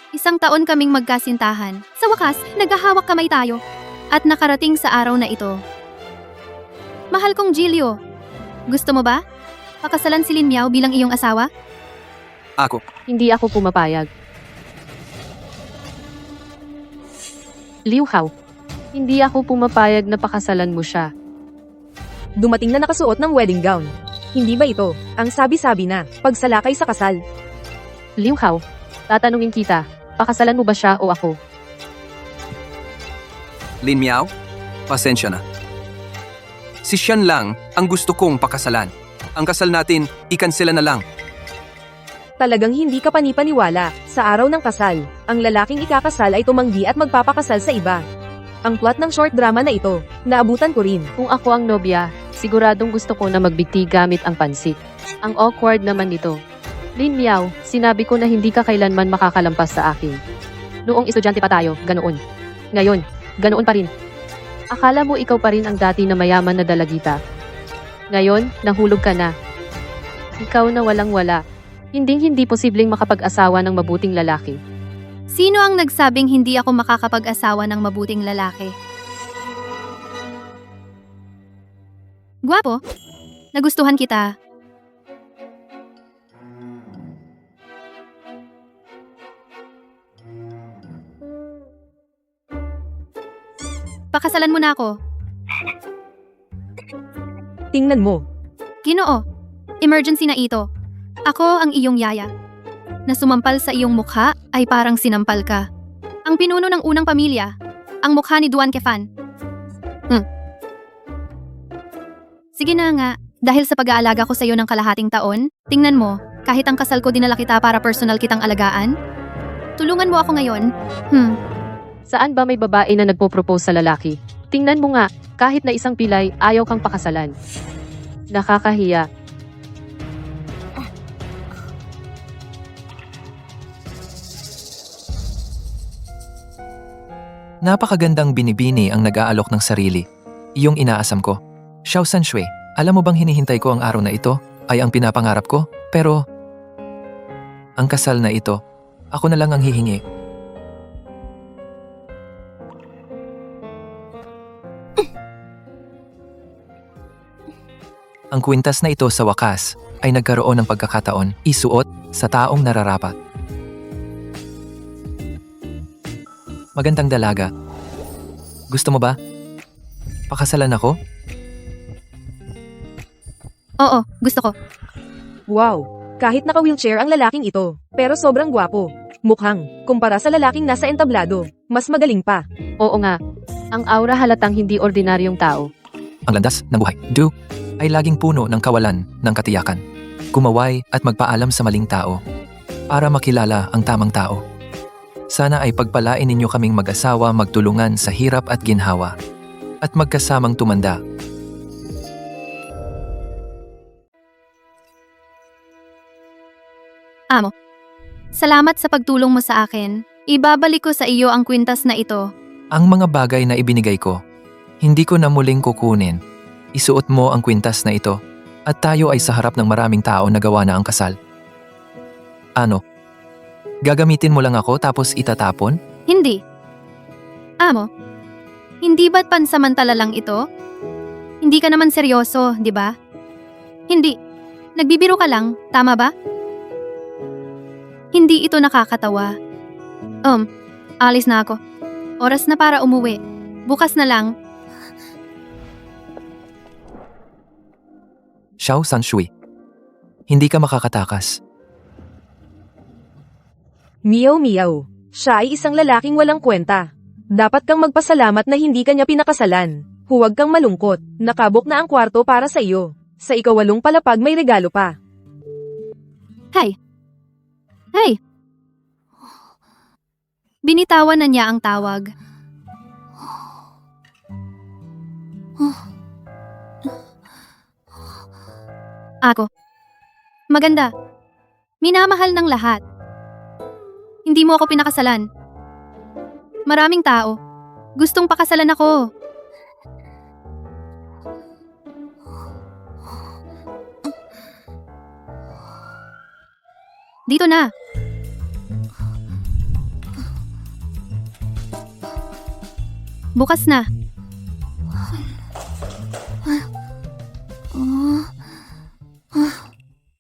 Isang taon kaming magkasintahan. Sa wakas, naghahawak kamay tayo. At nakarating sa araw na ito. Mahal kong Gilio, gusto mo ba? Pakasalan si Lin Miao bilang iyong asawa? Ako. Hindi ako pumapayag. Liu Hao, hindi ako pumapayag na pakasalan mo siya. Dumating na nakasuot ng wedding gown. Hindi ba ito ang sabi-sabi na pagsalakay sa kasal? Liu Hao, tatanungin kita, pakasalan mo ba siya o ako? Lin Miao, pasensya na. Si Sian lang ang gusto kong pakasalan. Ang kasal natin, ikansela na lang. Talagang hindi ka panipaniwala. Sa araw ng kasal, ang lalaking ikakasal ay tumanggi at magpapakasal sa iba. Ang plot ng short drama na ito, naabutan ko rin. Kung ako ang nobya, siguradong gusto ko na magbiti gamit ang pansit. Ang awkward naman nito. Lin Miao, sinabi ko na hindi ka kailanman makakalampas sa akin. Noong estudyante pa tayo, ganoon. Ngayon, ganoon pa rin. Akala mo ikaw pa rin ang dati na mayaman na dalagita. Ngayon, nahulog ka na. Ikaw na walang-wala. Hindi posibleng makapag-asawa ng mabuting lalaki. Sino ang nagsabing hindi ako makakapag-asawa ng mabuting lalaki? Gwapo, nagustuhan kita. Pakasalan mo na ako. Tingnan mo. Ginoo, emergency na ito. Ako ang iyong yaya. Na sumampal sa iyong mukha ay parang sinampal ka. Ang pinuno ng unang pamilya, ang mukha ni Duan Kefan. Sige na nga, dahil sa pag-aalaga ko sa iyo ng kalahating taon, tingnan mo, kahit ang kasal ko dinala kita para personal kitang alagaan. Tulungan mo ako ngayon. Saan ba may babae na nagpo-propose sa lalaki? Tingnan mo nga, kahit na isang pilay, ayaw kang pakasalan. Nakakahiya. Napakagandang binibini ang nag-aalok ng sarili. Iyong inaasam ko. Xiao Sanshui, alam mo bang hinihintay ko ang araw na ito ay ang pinapangarap ko? Pero, ang kasal na ito, ako na lang ang hihingi. Ang kwintas na ito sa wakas ay nagkaroon ng pagkakataon isuot sa taong nararapat. Magandang dalaga. Gusto mo ba? Pakasalan ako? Oo, gusto ko. Wow, kahit naka-wheelchair ang lalaking ito, pero sobrang gwapo. Mukhang, kumpara sa lalaking nasa entablado, mas magaling pa. Oo nga, ang aura halatang hindi ordinaryong tao. Ang landas ng buhay, Du, ay laging puno ng kawalan ng katiyakan. Kumaway at magpaalam sa maling tao para makilala ang tamang tao. Sana ay pagpalain ninyo kaming mag-asawa magtulungan sa hirap at ginhawa at magkasamang tumanda. Amo, salamat sa pagtulong mo sa akin. Ibabalik ko sa iyo ang kwintas na ito. Ang mga bagay na ibinigay ko, hindi ko na muling kukunin. Isuot mo ang kwintas na ito at tayo ay sa harap ng maraming tao na gawa na ang kasal. Ano? Gagamitin mo lang ako tapos itatapon? Hindi. Amo, hindi ba't pansamantala lang ito? Hindi ka naman seryoso, di ba? Hindi. Nagbibiro ka lang, tama ba? Hindi ito nakakatawa. Alis na ako. Oras na para umuwi. Bukas na lang. Xiao Sanshui, hindi ka makakatakas. Miyaw miyaw, siya ay isang lalaking walang kwenta. Dapat kang magpasalamat na hindi kanya pinakasalan. Huwag kang malungkot, nakabok na ang kwarto para sa iyo. Sa ikawalong palapag may regalo pa. Hey! Binitawan na niya ang tawag. Ako. Maganda. Minamahal ng lahat. Hindi mo ako pinakasalan. Maraming tao. Gustong pakasalan ako. Dito na. Bukas na.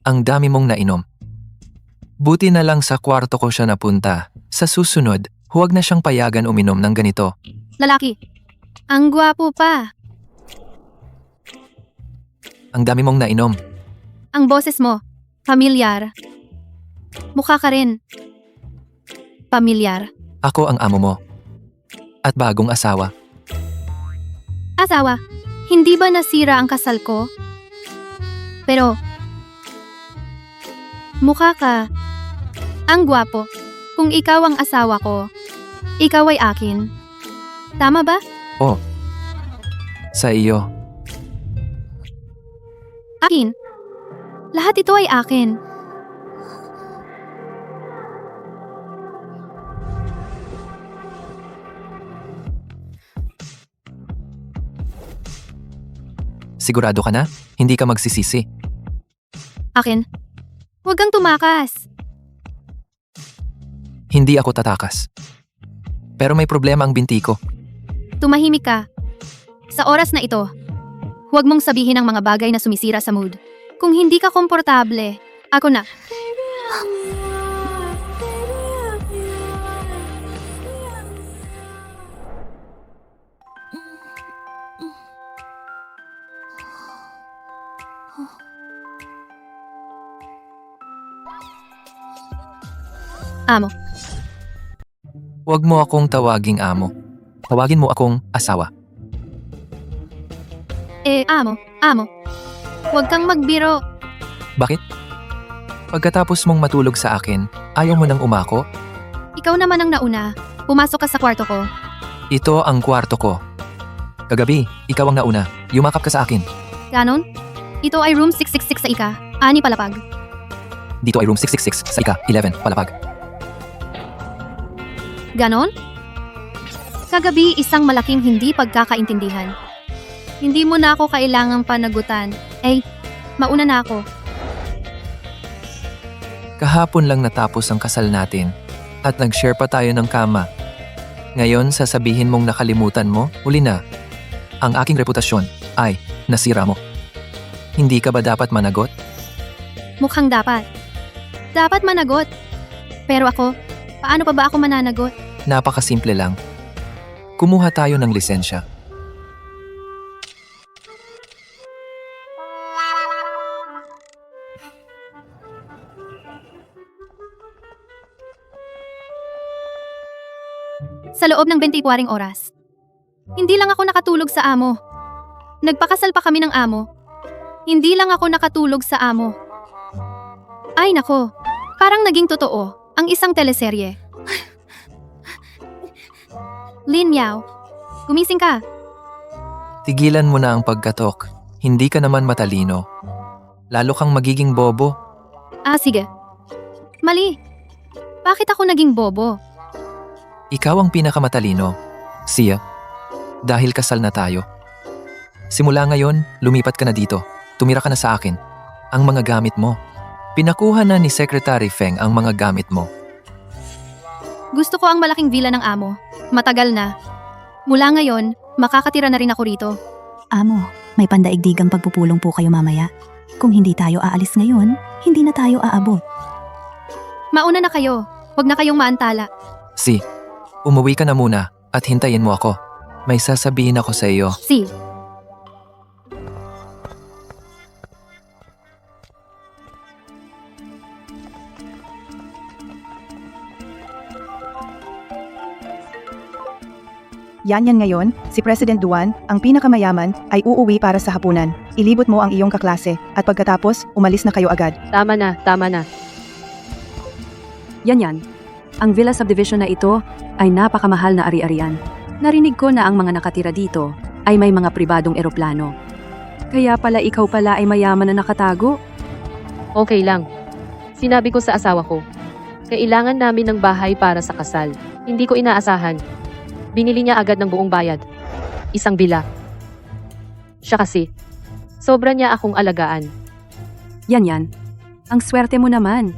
Ang dami mong nainom. Buti na lang sa kwarto ko siya napunta. Sa susunod, huwag na siyang payagan uminom ng ganito. Lalaki. Ang gwapo pa. Ang dami mong nainom. Ang boses mo. Pamilyar. Mukha ka rin. Pamilyar. Ako ang amo mo. At bagong asawa. Asawa, hindi ba nasira ang kasal ko? Pero, mukha ka. Ang gwapo. Kung ikaw ang asawa ko, ikaw ay akin. Tama ba? Sa iyo. Akin. Lahat ito ay akin. Sigurado ka na? Hindi ka magsisisi. Akin. Huwag kang tumakas. Hindi ako tatakas. Pero may problema ang binti ko. Tumahimik ka. Sa oras na ito, huwag mong sabihin ang mga bagay na sumisira sa mood. Kung hindi ka komportable, ako na. Amo, Huwag mo akong tawaging amo. Tawagin mo akong asawa. amo. Huwag kang magbiro. Bakit? Pagkatapos mong matulog sa akin, ayaw mo nang umako? Ikaw naman ang nauna. Pumasok ka sa kwarto ko. Ito ang kwarto ko. Kagabi, ikaw ang nauna. Yumakap ka sa akin. Ganon? Ito ay room 666 sa ika. Ani palapag. Dito ay room 666 sa ika, 11, palapag. Ganon? Kagabi isang malaking hindi pagkakaintindihan. Hindi mo na ako kailangang panagutan. Mauna na ako. Kahapon lang natapos ang kasal natin at nag-share pa tayo ng kama. Ngayon, sasabihin mong nakalimutan mo, uli na. Ang aking reputasyon ay nasira mo. Hindi ka ba dapat managot? Mukhang dapat. Dapat managot. Pero ako, paano pa ba ako mananagot? Napakasimple lang. Kumuha tayo ng lisensya. Sa loob ng 24 oras. Hindi lang ako nakatulog sa amo. Nagpakasal pa kami ng amo. Hindi lang ako nakatulog sa amo. Ay nako, parang naging totoo ang isang teleserye. Lin Yao, gumising ka. Tigilan mo na ang pagkatok. Hindi ka naman matalino. Lalo kang magiging bobo. Sige. Mali. Bakit ako naging bobo? Ikaw ang pinakamatalino. Siya. Dahil kasal na tayo. Simula ngayon, lumipat ka na dito. Tumira ka na sa akin. Ang mga gamit mo. Pinakuha na ni Secretary Feng ang mga gamit mo. Gusto ko ang malaking villa ng amo. Matagal na. Mula ngayon, makakatira na rin ako rito. Amo, may pandaigdigang pagpupulong po kayo mamaya. Kung hindi tayo aalis ngayon, hindi na tayo aabot. Mauna na kayo. Huwag na kayong maantala. Umuwi ka na muna at hintayin mo ako. May sasabihin ako sa iyo. Yan ngayon, si President Duan, ang pinakamayaman, ay uuwi para sa hapunan. Ilibot mo ang iyong kaklase, at pagkatapos, umalis na kayo agad. Tama na, tama na. Yan. Ang villa subdivision na ito ay napakamahal na ari-arian. Narinig ko na ang mga nakatira dito ay may mga pribadong eroplano. Kaya pala ikaw pala ay mayaman na nakatago? Okay lang. Sinabi ko sa asawa ko, kailangan namin ng bahay para sa kasal. Hindi ko inaasahan. Binili niya agad ng buong bayad. Isang bila. Siya kasi, sobra niya akong alagaan. Yan. Ang swerte mo naman.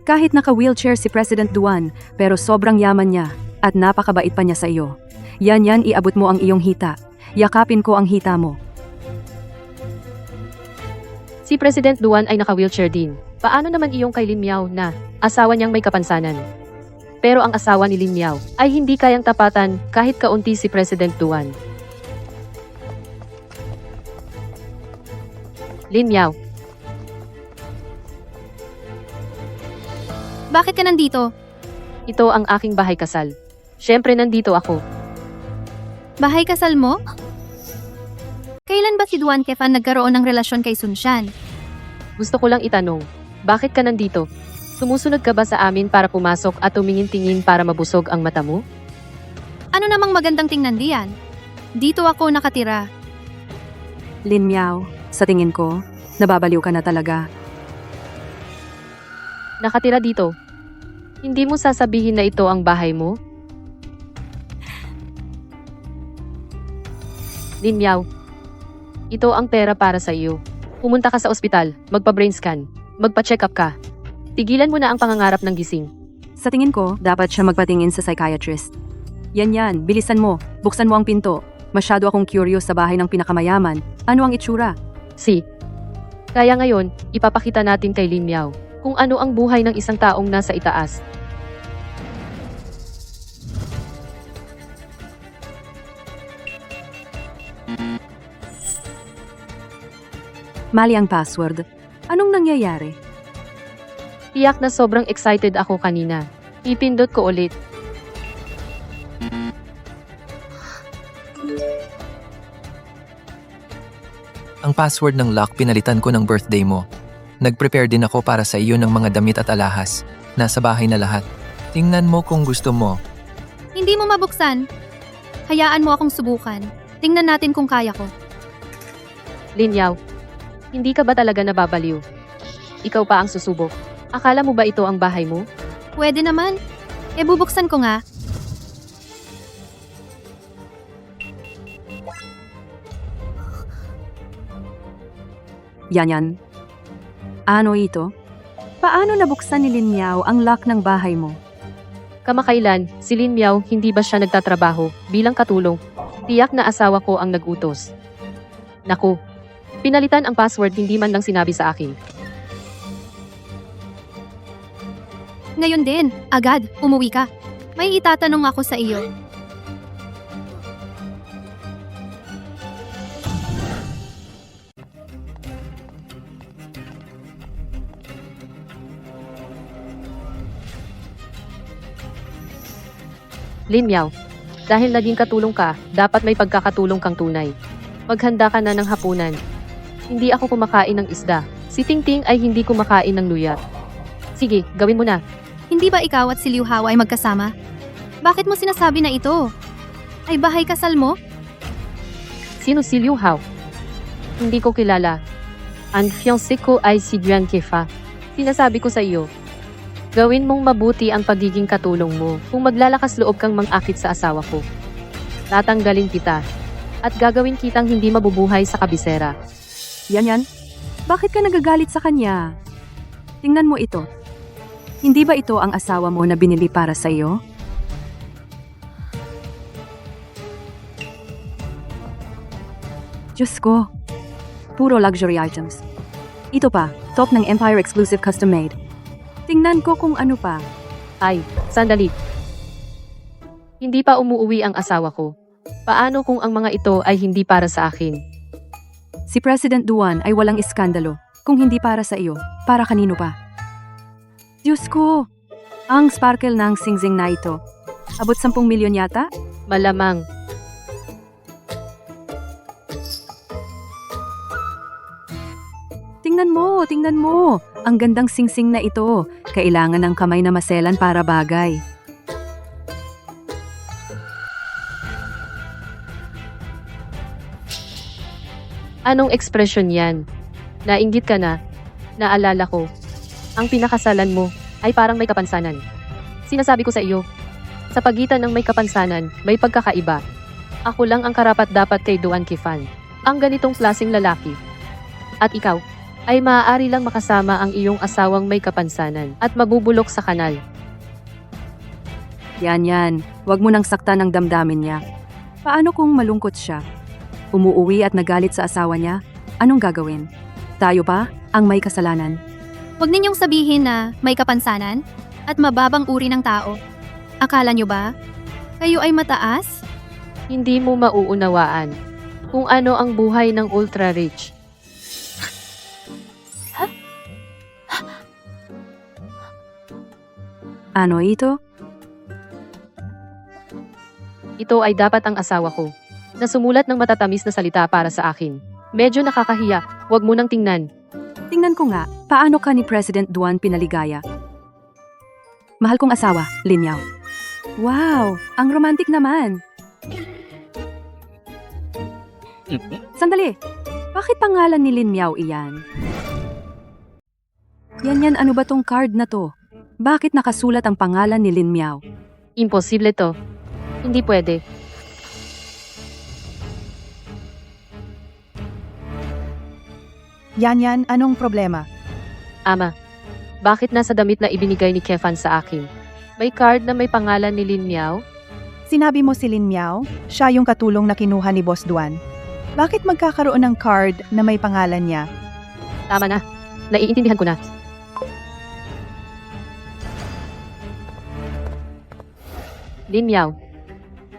Kahit naka-wheelchair si President Duan, pero sobrang yaman niya at napakabait pa niya sa iyo. Yan iabot mo ang iyong hita. Yakapin ko ang hita mo. Si President Duan ay naka-wheelchair din. Paano naman iyong kay Lin Miao na asawa niyang may kapansanan? Pero ang asawa ni Lin Miao ay hindi kayang tapatan kahit kaunti si President Duan. Lin Miao, Bakit ka nandito? ito ang aking bahay kasal. Siyempre nandito ako. Bahay kasal mo? Kailan ba si Duan Kefan nagkaroon ng relasyon kay Sun Shan? Gusto ko lang itanong, bakit ka nandito? Sumusunod ka ba sa amin para pumasok at tumingin-tingin para mabusog ang mata mo? Ano namang magandang tingnan diyan? Dito ako nakatira. Lin Miao, sa tingin ko, nababaliw ka na talaga. Nakatira dito. Hindi mo sasabihin na ito ang bahay mo? Lin Miao, ito ang pera para sa iyo. Pumunta ka sa ospital, magpa-brain scan, magpa-check up ka. Tigilan mo na ang pangangarap ng gising. Sa tingin ko, dapat siya magpatingin sa psychiatrist. Yan, bilisan mo. Buksan mo ang pinto. Masyado akong curious sa bahay ng pinakamayaman. Ano ang itsura? Kaya ngayon, ipapakita natin kay Lin Miao kung ano ang buhay ng isang taong nasa itaas. Mali ang password. Anong nangyayari? Tiyak na sobrang excited ako kanina. Ipindot ko ulit. Ang password ng lock pinalitan ko ng birthday mo. Nag-prepare din ako para sa iyo ng mga damit at alahas. Nasa bahay na lahat. Tingnan mo kung gusto mo. Hindi mo mabuksan. Hayaan mo akong subukan. Tingnan natin kung kaya ko. Lin Miao, hindi ka ba talaga nababaliw? Ikaw pa ang susubok. Akala mo ba ito ang bahay mo? Pwede naman. Bubuksan ko nga. Yan. Ano ito? Paano nabuksan ni Lin Miao ang lock ng bahay mo? Kamakailan, si Lin Miao hindi ba siya nagtatrabaho bilang katulong? Tiyak na asawa ko ang nag-utos. Naku, pinalitan ang password hindi man lang sinabi sa akin. Ngayon din, agad, umuwi ka. May itatanong ako sa iyo. Lin Miao, dahil naging katulong ka, dapat may pagkakatulong kang tunay. Maghanda ka na ng hapunan. Hindi ako kumakain ng isda. Si Tingting ay hindi kumakain ng luya. Sige, gawin mo na. Hindi ba ikaw at si Liu Hao ay magkasama? Bakit mo sinasabi na ito? Ay bahay kasal mo? Sino si Liu Hao? Hindi ko kilala. Ang fiancé ko ay si Duan Kefa. Sinasabi ko sa iyo, gawin mong mabuti ang pagiging katulong mo kung maglalakas loob kang mangakit sa asawa ko. Tatanggalin kita at gagawin kitang hindi mabubuhay sa kabisera. Yan. Bakit ka nagagalit sa kanya? Tingnan mo ito. Hindi ba ito ang asawa mo na binili para sa iyo? Diyos ko. Puro luxury items. Ito pa, top ng Empire exclusive custom made. Tingnan ko kung ano pa. Ay, sandali. Hindi pa umuuwi ang asawa ko. Paano kung ang mga ito ay hindi para sa akin? Si President Duan ay walang iskandalo. Kung hindi para sa iyo, para kanino pa? Diyos ko! Ang sparkle ng sing-sing na ito. Abot 10 milyon yata? Malamang. Tingnan mo! Ang gandang sing-sing na ito. Kailangan ng kamay na maselan para bagay. Anong ekspresyon yan? Nainggit ka na? Naalala ko. Ang pinakasalan mo ay parang may kapansanan. Sinasabi ko sa iyo, sa pagitan ng may kapansanan, may pagkakaiba. Ako lang ang karapat-dapat kay Duan Kefan. Ang ganitong klaseng lalaki. At ikaw, ay maaari lang makasama ang iyong asawang may kapansanan at mabubulok sa kanal. Yan. Huwag mo nang saktan ang damdamin niya. Paano kung malungkot siya? Umuuwi at nagalit sa asawa niya? Anong gagawin? Tayo pa ang may kasalanan. Huwag ninyong sabihin na may kapansanan at mababang uri ng tao. Akala nyo ba? Kayo ay mataas? Hindi mo mauunawaan kung ano ang buhay ng ultra-rich. Ano ito? Ito ay dapat ang asawa ko, na sumulat ng matatamis na salita para sa akin. Medyo nakakahiya, huwag mo nang tingnan. Tingnan ko nga, paano ka ni President Duan pinaligaya? Mahal kong asawa, Lin Yao. Wow, ang romantic naman. Sandali, bakit pangalan ni Lin Miao iyan? Yan, ano ba tong card na to? Bakit nakasulat ang pangalan ni Lin Miao? Imposible to. Hindi pwede. Yan, anong problema? Ama, bakit nasa damit na ibinigay ni Kefan sa akin? May card na may pangalan ni Lin Miao? Sinabi mo si Lin Miao, siya yung katulong na kinuha ni Boss Duan. Bakit magkakaroon ng card na may pangalan niya? Tama na. Naiintindihan ko na. Lin Miao,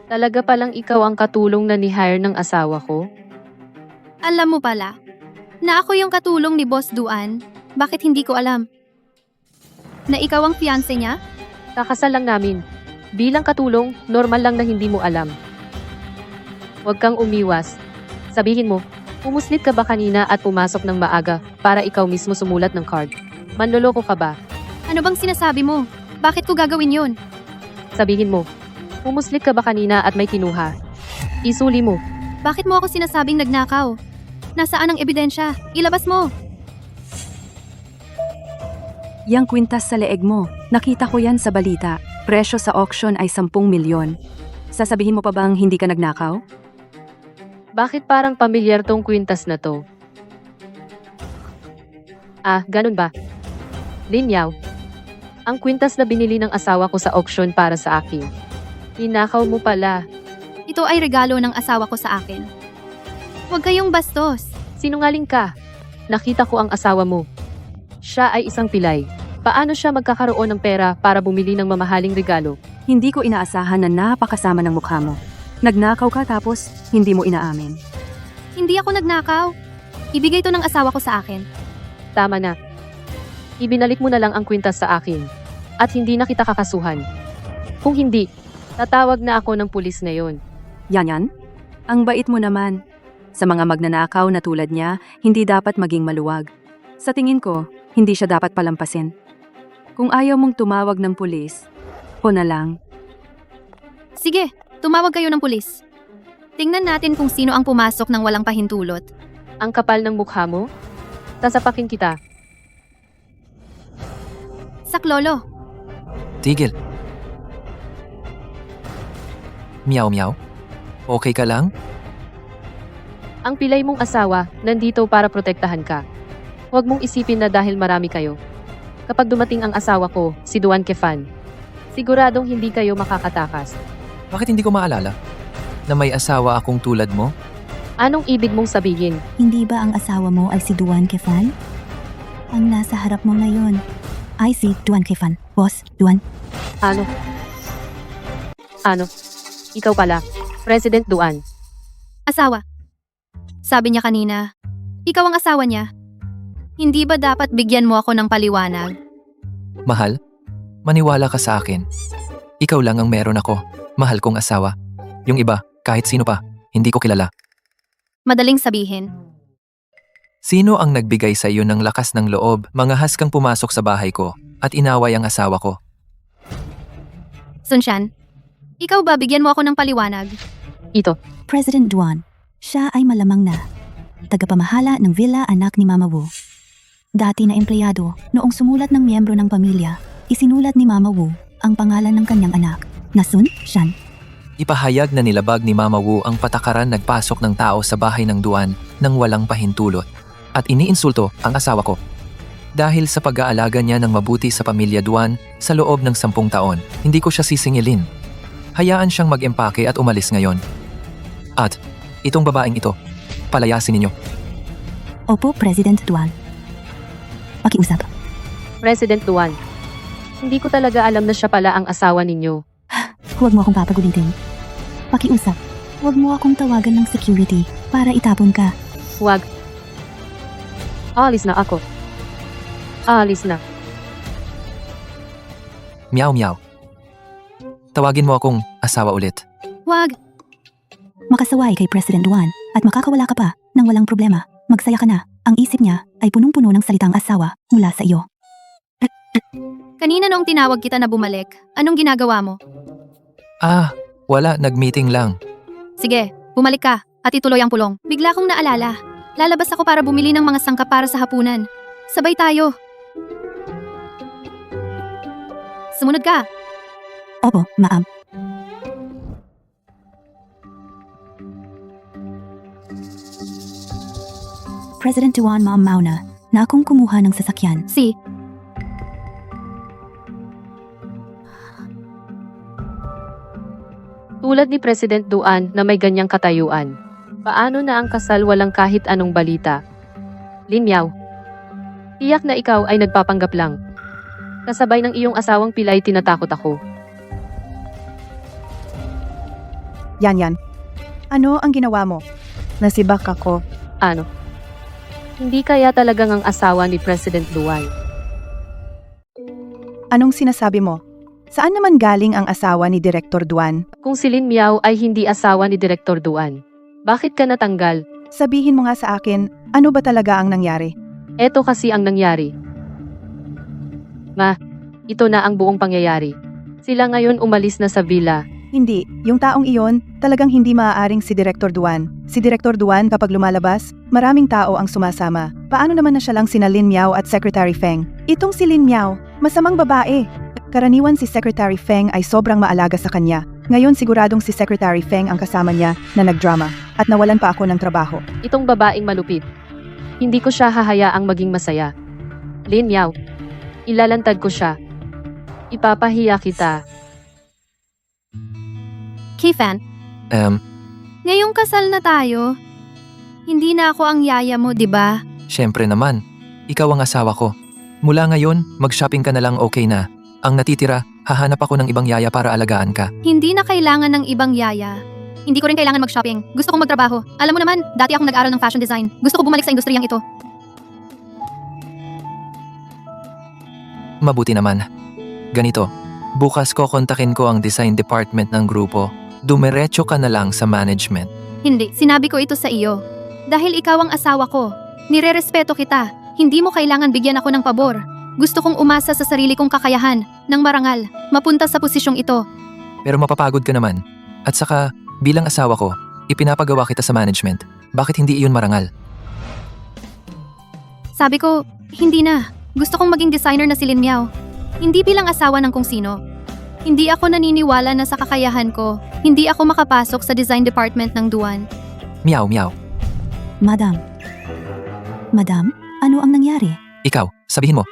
talaga palang ikaw ang katulong na ni-hire ng asawa ko? Alam mo pala, na ako yung katulong ni Boss Duan. Bakit hindi ko alam? Na ikaw ang fiancé niya? Kakasal lang namin. Bilang katulong, normal lang na hindi mo alam. Huwag kang umiwas. Sabihin mo, pumuslit ka ba kanina at pumasok ng maaga para ikaw mismo sumulat ng card? Manloloko ka ba? Ano bang sinasabi mo? Bakit ko gagawin yun? Sabihin mo, pumuslit ka ba kanina at may kinuha? Isuli mo. Bakit mo ako sinasabing nagnakaw? Nasaan ang ebidensya? Ilabas mo! Yang kwintas sa leeg mo, nakita ko yan sa balita. Presyo sa auction ay 10 milyon. Sasabihin mo pa bang hindi ka nagnakaw? Bakit parang pamilyar tong kwintas na to? Ah, ganun ba? Lin Yao, ang kwintas na binili ng asawa ko sa auction para sa akin. Ninakaw mo pala. Ito ay regalo ng asawa ko sa akin. Huwag kayong bastos. Sinungaling ka. Nakita ko ang asawa mo. Siya ay isang pilay. Paano siya magkakaroon ng pera para bumili ng mamahaling regalo? Hindi ko inaasahan na napakasama ng mukha mo. Nagnakaw ka tapos hindi mo inaamin. Hindi ako nagnakaw. Ibigay to ng asawa ko sa akin. Tama na. Ibinalik mo na lang ang kwintas sa akin. At hindi na kita kakasuhan. Kung hindi, tatawag na ako ng pulis ngayon. Yan? Ang bait mo naman. Sa mga magnanakaw na tulad niya, hindi dapat maging maluwag. Sa tingin ko, hindi siya dapat palampasin. Kung ayaw mong tumawag ng pulis, o na lang. Sige, tumawag kayo ng pulis. Tingnan natin kung sino ang pumasok ng walang pahintulot. Ang kapal ng mukha mo? Tasapakin kita. Saklolo, Tigil. Meow. Okay ka lang? Ang pilay mong asawa, nandito para protektahan ka. Huwag mong isipin na dahil marami kayo. Kapag dumating ang asawa ko, si Duan Kefan, siguradong hindi kayo makakatakas. Bakit hindi ko maalala? Na may asawa akong tulad mo? Anong ibig mong sabihin? Hindi ba ang asawa mo ay si Duan Kefan? Ang nasa harap mo ngayon ay si Duan Kefan. Boss, Duan. Ano? Ikaw pala, President Duan. asawa. Sabi niya kanina, ikaw ang asawa niya. Hindi ba dapat bigyan mo ako ng paliwanag? Mahal, maniwala ka sa akin. Ikaw lang ang meron ako, mahal kong asawa. Yung iba, kahit sino pa, hindi ko kilala. Madaling sabihin. Sino ang nagbigay sa iyo ng lakas ng loob, mangahas kang pumasok sa bahay ko at inaway ang asawa ko? Sunshan, ikaw ba bigyan mo ako ng paliwanag? Ito, President Duan. Siya ay malamang na tagapamahala ng villa anak ni Mama Wu. Dati na empleyado, noong sumulat ng miyembro ng pamilya, isinulat ni Mama Wu ang pangalan ng kanyang anak, na Sun Shan. Ipahayag na nilabag ni Mama Wu ang patakaran nagpasok ng tao sa bahay ng Duan nang walang pahintulot. at iniinsulto ang asawa ko. Dahil sa pag-aalaga niya ng mabuti sa pamilya Duan sa loob ng 10 taon, hindi ko siya sisingilin. Hayaan siyang mag-empake at umalis ngayon. At itong babaeng ito, palayasin ninyo. Opo, President Duan. Pakiusap. President Duan, hindi ko talaga alam na siya pala ang asawa ninyo. Huwag mo akong papagulitin. Pakiusap. Huwag mo akong tawagan ng security para itapon ka. Huwag. Alis na ako. Alis na. Meow meow. Tawagin mo akong asawa ulit. Wag. Makasaway kay President Duan at makakawala ka pa ng walang problema. Magsaya ka na. Ang isip niya ay punong-puno ng salitang asawa mula sa iyo. Kanina noong tinawag kita na bumalik, anong ginagawa mo? Wala, nag-meeting lang. Sige, bumalik ka at ituloy ang pulong. Bigla kong naalala. Lalabas ako para bumili ng mga sangkap para sa hapunan. Sabay tayo. Sumunod ka. Opo, ma'am. President Duan Ma'am Mauna, na akong kumuha ng sasakyan. Si. Tulad ni President Duan na may ganyang katayuan. Paano na ang kasal walang kahit anong balita? Lin Miao, tiyak na ikaw ay nagpapanggap lang. Kasabay ng iyong asawang pilay tinatakot ako. Yan. Ano ang ginawa mo? Nasibak ako. Ano? Hindi kaya talagang ang asawa ni President Duan? Anong sinasabi mo? Saan naman galing ang asawa ni Direktor Duan? Kung si Lin Miao ay hindi asawa ni Direktor Duan, bakit ka natanggal? Sabihin mo nga sa akin, ano ba talaga ang nangyari? Eto kasi ang nangyari. Ito na ang buong pangyayari. Sila ngayon umalis na sa villa. Hindi, yung taong iyon, talagang hindi maaaring si Direktor Duan. Si Direktor Duan kapag lumalabas, maraming tao ang sumasama. Paano naman na siya lang sina Lin Miao at Secretary Feng? Itong si Lin Miao, masamang babae. Karaniwan si Secretary Feng ay sobrang maalaga sa kanya. Ngayon siguradong si Secretary Feng ang kasama niya na nagdrama at nawalan pa ako ng trabaho. Itong babaeng malupit. Hindi ko siya hahayaang maging masaya. Lin Miao, ilalantad ko siya. Ipapahiya kita. Kifan, ngayong kasal na tayo, hindi na ako ang yaya mo, di ba? Syempre naman, ikaw ang asawa ko. Mula ngayon, mag-shopping ka na lang, okay na. Ang natitira, hahanap ako ng ibang yaya para alagaan ka. Hindi na kailangan ng ibang yaya. Hindi ko rin kailangan mag-shopping. Gusto kong magtrabaho. Alam mo naman, dati akong nag-aral ng fashion design. Gusto ko bumalik sa industriyang ito. Mabuti naman. Ganito, bukas ko kontakin ko ang design department ng grupo. Dumiretso ka na lang sa management. Hindi, sinabi ko ito sa iyo. Dahil ikaw ang asawa ko. Nirerespeto kita. Hindi mo kailangan bigyan ako ng pabor. Gusto kong umasa sa sarili kong kakayahan, ng marangal, mapunta sa posisyong ito. Pero mapapagod ka naman. At saka, bilang asawa ko, ipinapagawa kita sa management. Bakit hindi iyon marangal? Sabi ko, hindi na. Gusto kong maging designer na si Lin Miao. Hindi bilang asawa ng kung sino. Hindi ako naniniwala na sa kakayahan ko, hindi ako makapasok sa design department ng Duan. Meow meow. Madam. Madam, ano ang nangyari? Ikaw, sabihin mo.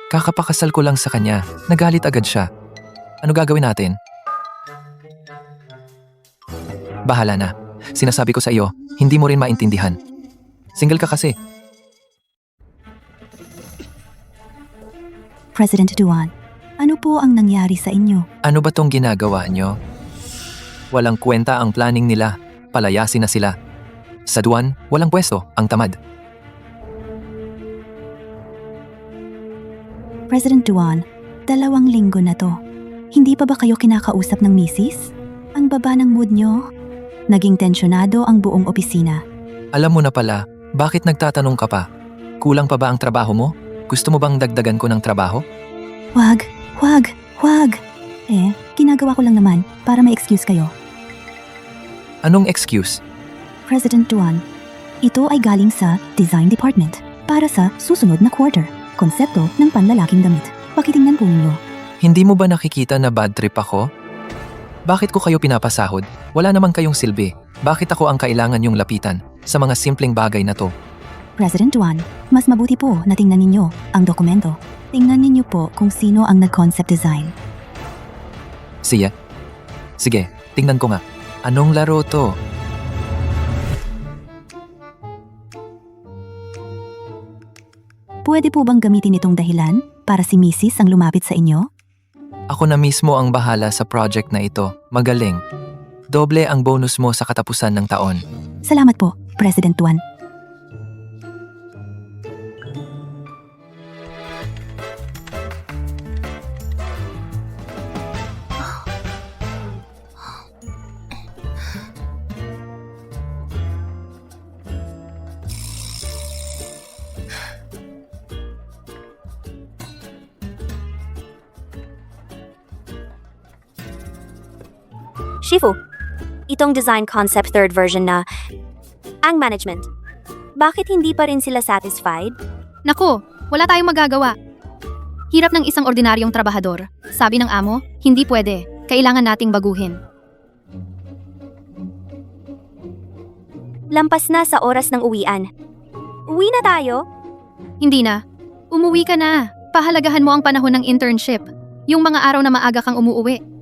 Kakapakasal ko lang sa kanya. Nagalit agad siya. Ano gagawin natin? Bahala na. Sinasabi ko sa iyo, hindi mo rin maintindihan. Single ka kasi. President Duan, ano po ang nangyari sa inyo? Ano ba tong ginagawa nyo? Walang kwenta ang planning nila. Palayasin na sila. Sa Duan, walang pwesto, ang tamad. President Duan, 2 linggo na to. Hindi pa ba kayo kinakausap ng misis? Ang baba ng mood nyo? Naging tensyonado ang buong opisina. Alam mo na pala, bakit nagtatanong ka pa? Kulang pa ba ang trabaho mo? Gusto mo bang dagdagan ko ng trabaho? Wag. Ginagawa ko lang naman para may excuse kayo. Anong excuse? President Duan, ito ay galing sa Design Department para sa susunod na quarter. Konsepto ng panlalaking damit. Pakitingnan po ninyo. Hindi mo ba nakikita na bad trip ako? Bakit ko kayo pinapasahod? Wala naman kayong silbi. Bakit ako ang kailangan yung lapitan sa mga simpleng bagay na to? President Duan, mas mabuti po na tingnan ninyo ang dokumento. Tingnan ninyo po kung sino ang nag-concept design. Siya? Sige, tingnan ko nga. Anong laro to? Pwede po bang gamitin itong dahilan para si Mrs. ang lumapit sa inyo? Ako na mismo ang bahala sa project na ito. Magaling. Doble ang bonus mo sa katapusan ng taon. Salamat po, President Duan. Shifu, itong design concept third version na ang management. Bakit hindi pa rin sila satisfied? Naku, wala tayong magagawa. Hirap ng isang ordinaryong trabahador. Sabi ng amo, hindi pwede. Kailangan nating baguhin. Lampas na sa oras ng uwian. Uwi na tayo? Hindi na. Umuwi ka na. Pahalagahan mo ang panahon ng internship. Yung mga araw na maaga kang umuuwi.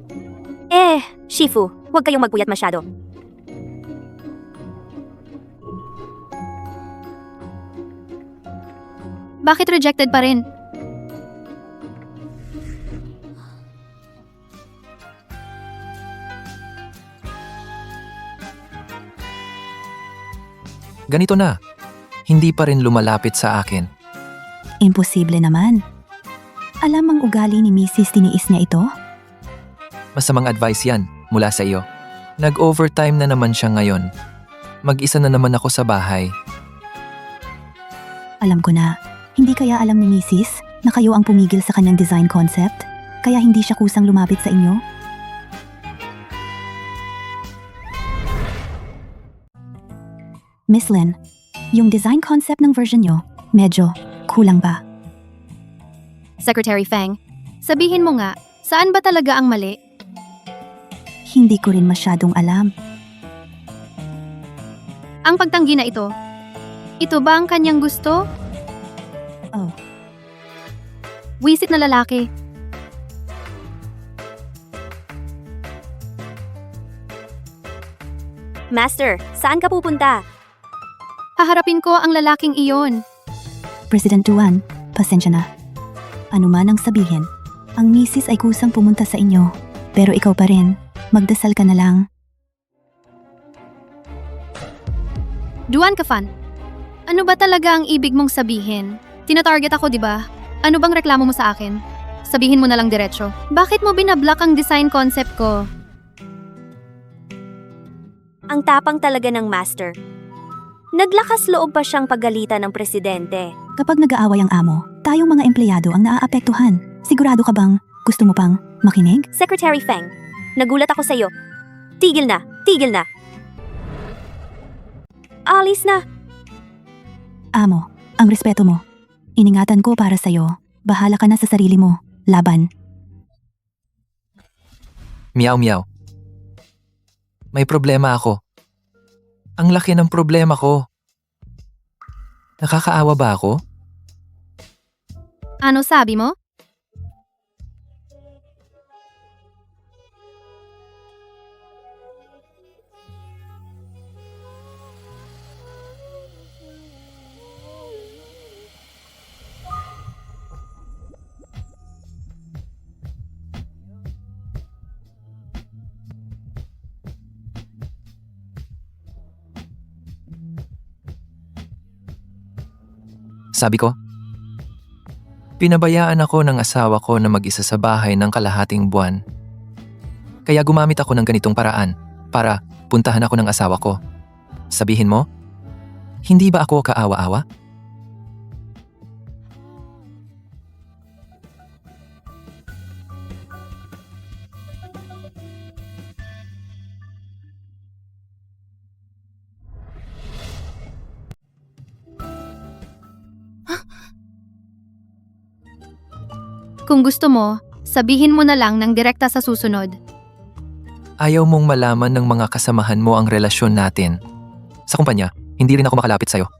Shifu, huwag kayong magpuyat masyado. Bakit rejected pa rin? Ganito na. Hindi pa rin lumalapit sa akin. Imposible naman. Alam ang ugali ni Mrs. Tiniis niya ito? Masamang advice yan mula sa iyo. Nag-overtime na naman siya ngayon. Mag-isa na naman ako sa bahay. Alam ko na. Hindi kaya alam ni Mrs. na kayo ang pumigil sa kanyang design concept? Kaya hindi siya kusang lumapit sa inyo? Miss Lin, yung design concept ng version nyo, medyo kulang ba? Secretary Feng, sabihin mo nga, saan ba talaga ang mali? Hindi ko rin masyadong alam. Ang pagtanggi na ito. Ito ba ang kanyang gusto? Oh. Wisit na lalaki. Master, saan ka pupunta? Haharapin ko ang lalaking iyon. President Duan, pasensya na. Ano man ang sabihin, ang misis ay kusang pumunta sa inyo. Pero ikaw pa rin, magdasal ka na lang. Duan Kafan, ano ba talaga ang ibig mong sabihin? Tinatarget ako, di ba? Ano bang reklamo mo sa akin? Sabihin mo na lang diretso. Bakit mo binablock ang design concept ko? Ang tapang talaga ng master. Naglakas loob pa siyang pagalitan ng presidente. Kapag nag-aaway ang amo, tayong mga empleyado ang naaapektuhan. Sigurado ka bang gusto mo pang makinig? Secretary Feng, nagulat ako sa iyo. Tigil na, tigil na. Alis na. Amo, ang respeto mo. Iningatan ko para sa'yo. Bahala ka na sa sarili mo. Laban. Meow meow. May problema ako. Ang laki ng problema ko. Nakakaawa ba ako? Ano sabi mo? Sabi ko, pinabayaan ako ng asawa ko na mag-isa sa bahay ng kalahating buwan. Kaya gumamit ako ng ganitong paraan para puntahan ako ng asawa ko. Sabihin mo, hindi ba ako kaawa-awa? Kung gusto mo, sabihin mo na lang ng direkta sa susunod. Ayaw mong malaman ng mga kasamahan mo ang relasyon natin. Sa kumpanya, hindi rin ako makalapit sa'yo.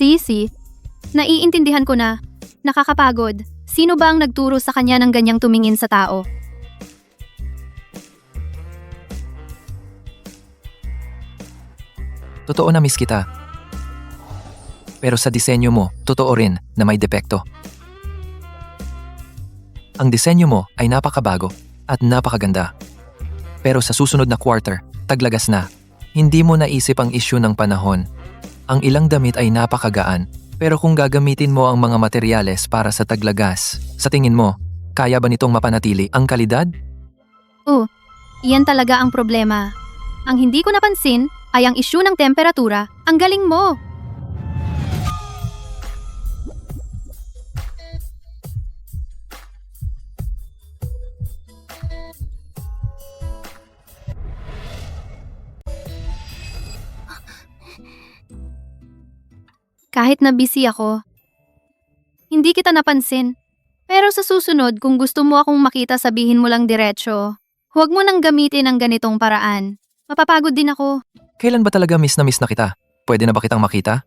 Sisi, naiintindihan ko na. Nakakapagod. Sino ba ang nagturo sa kanya ng ganyang tumingin sa tao? Totoo na miss kita. Pero sa disenyo mo, totoo rin na may depekto. Ang disenyo mo ay napakabago at napakaganda. Pero sa susunod na quarter, taglagas na. Hindi mo naisip ang issue ng panahon. Ang ilang damit ay napakagaan, pero kung gagamitin mo ang mga materyales para sa taglagas, sa tingin mo, kaya ba nitong mapanatili ang kalidad? Iyan talaga ang problema. Ang hindi ko napansin ay ang issue ng temperatura. Ang galing mo! Kahit na busy ako, hindi kita napansin. Pero sa susunod, kung gusto mo akong makita, sabihin mo lang diretsyo. Huwag mo nang gamitin ang ganitong paraan. Mapapagod din ako. Kailan ba talaga miss na kita? Pwede na ba kitang makita?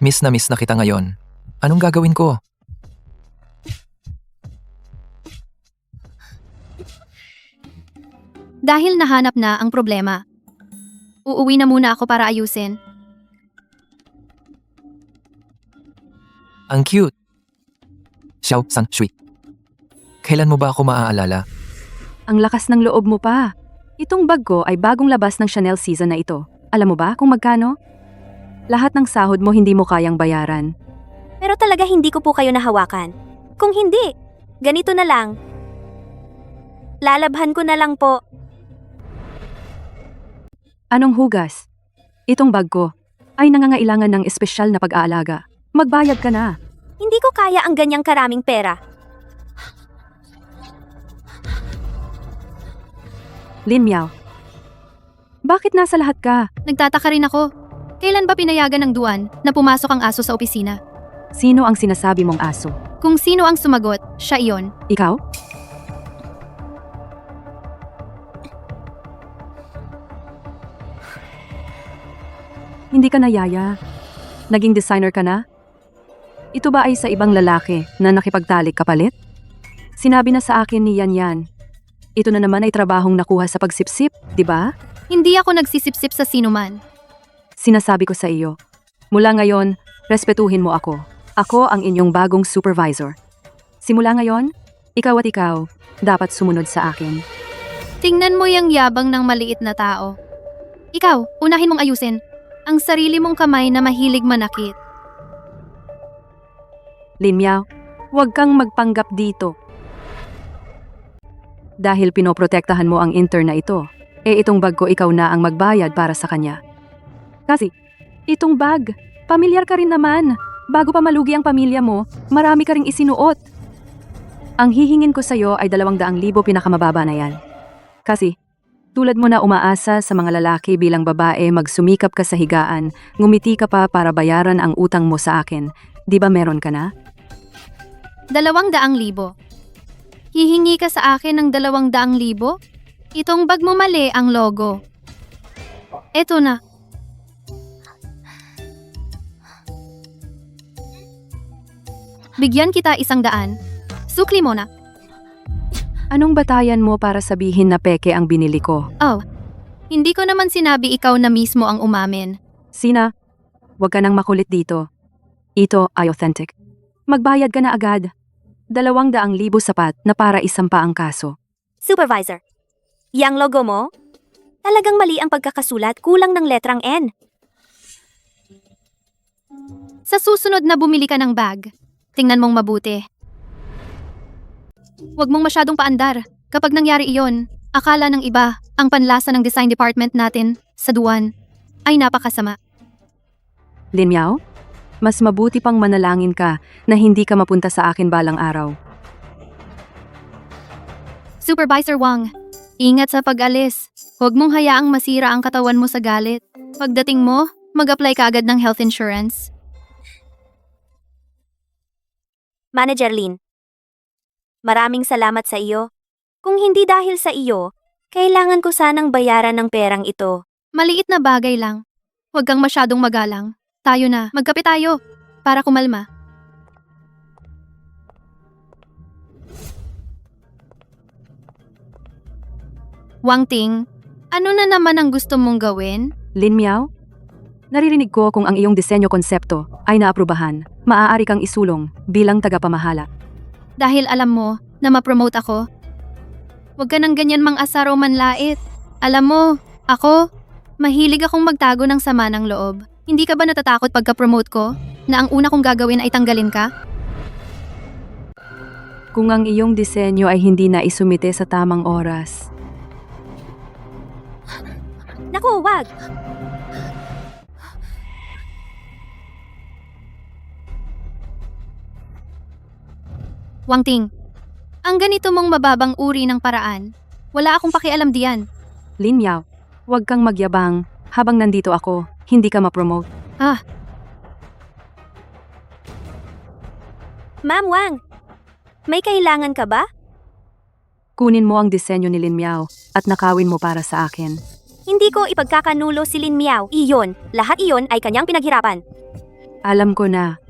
Miss na kita ngayon. Anong gagawin ko? Dahil nahanap na ang problema, uuwi na muna ako para ayusin. Ang cute. Xiao San Shui. Kailan mo ba ako maaalala? Ang lakas ng loob mo pa. Itong bag ko ay bagong labas ng Chanel season na ito. Alam mo ba kung magkano? Lahat ng sahod mo hindi mo kayang bayaran. Pero talaga hindi ko po kayo nahawakan. Kung hindi, ganito na lang. Lalabhan ko na lang po. Anong hugas? Itong bag ko ay nangangailangan ng espesyal na pag-aalaga. Magbayad ka na. Hindi ko kaya ang ganyang karaming pera. Lin Miao. Bakit nasa lahat ka? Nagtataka rin ako. Kailan ba pinayagan ng Duan na pumasok ang aso sa opisina? Sino ang sinasabi mong aso? Kung sino ang sumagot, siya iyon. Ikaw? Hindi ka na yaya. Naging designer ka na? Ito ba ay sa ibang lalaki na nakipagtalik kapalit? Sinabi na sa akin ni Yan Yan. Ito na naman ay trabahong nakuha sa pagsipsip, di ba? Hindi ako nagsisipsip sa sinuman. Sinasabi ko sa iyo. Mula ngayon, respetuhin mo ako. Ako ang inyong bagong supervisor. Simula ngayon, ikaw at ikaw, dapat sumunod sa akin. Tingnan mo yung yabang ng maliit na tao. Ikaw, unahin mong ayusin ang sarili mong kamay na mahilig manakit. Lin Miao, huwag kang magpanggap dito. Dahil pinoprotektahan mo ang intern na ito, itong bag ko ikaw na ang magbayad para sa kanya. Kasi, itong bag, pamilyar ka rin naman. Bago pa malugi ang pamilya mo, marami ka ring isinuot. Ang hihingin ko sa'yo ay 200,000 pinakamababa na yan. Kasi, tulad mo na umaasa sa mga lalaki bilang babae, magsumikap ka sa higaan, ngumiti ka pa para bayaran ang utang mo sa akin. Di ba meron ka na? 200,000. Hihingi ka sa akin ng 200,000? Itong bag mo mali ang logo. Eto na. Bigyan kita 100. Sukli mo na. Anong batayan mo para sabihin na peke ang binili ko? Hindi ko naman sinabi ikaw na mismo ang umamin. Sina, huwag ka nang makulit dito. Ito ay authentic. Magbayad ka na agad. 200,000 sapat na para isampa ang kaso. Supervisor, yang logo mo? Talagang mali ang pagkakasulat, kulang ng letrang N. Sa susunod na bumili ka ng bag, tingnan mong mabuti. Huwag mong masyadong paandar. Kapag nangyari iyon, akala ng iba, ang panlasa ng design department natin sa Duan ay napakasama. Lin Miao, mas mabuti pang manalangin ka na hindi ka mapunta sa akin balang araw. Supervisor Wang, ingat sa pag-alis. Huwag mong hayaang masira ang katawan mo sa galit. Pagdating mo, mag-apply ka agad ng health insurance. Manager Lin. Maraming salamat sa iyo. Kung hindi dahil sa iyo, kailangan ko sanang bayaran ng perang ito. Maliit na bagay lang. Huwag kang masyadong magalang. Tayo na, magkape tayo. Para kumalma. Wang Ting, ano na naman ang gusto mong gawin? Lin Miao? Naririnig ko kung ang iyong disenyo konsepto ay naaprubahan. Maaari kang isulong bilang tagapamahala. Dahil alam mo na ma-promote ako. Huwag ka nang ganyan mang-asar o manlait. Alam mo, ako, mahilig akong magtago ng sama ng loob. Hindi ka ba natatakot pagka-promote ko na ang una kong gagawin ay tanggalin ka? Kung ang iyong disenyo ay hindi na isumite sa tamang oras. Naku, wag! Wang Ting, ang ganito mong mababang uri ng paraan, wala akong pakialam diyan. Lin Miao, huwag kang magyabang. Habang nandito ako, hindi ka ma-promote. Ma'am Wang, may kailangan ka ba? Kunin mo ang disenyo ni Lin Miao at nakawin mo para sa akin. Hindi ko ipagkakanulo si Lin Miao. Iyon, lahat iyon ay kanyang pinaghirapan. Alam ko na,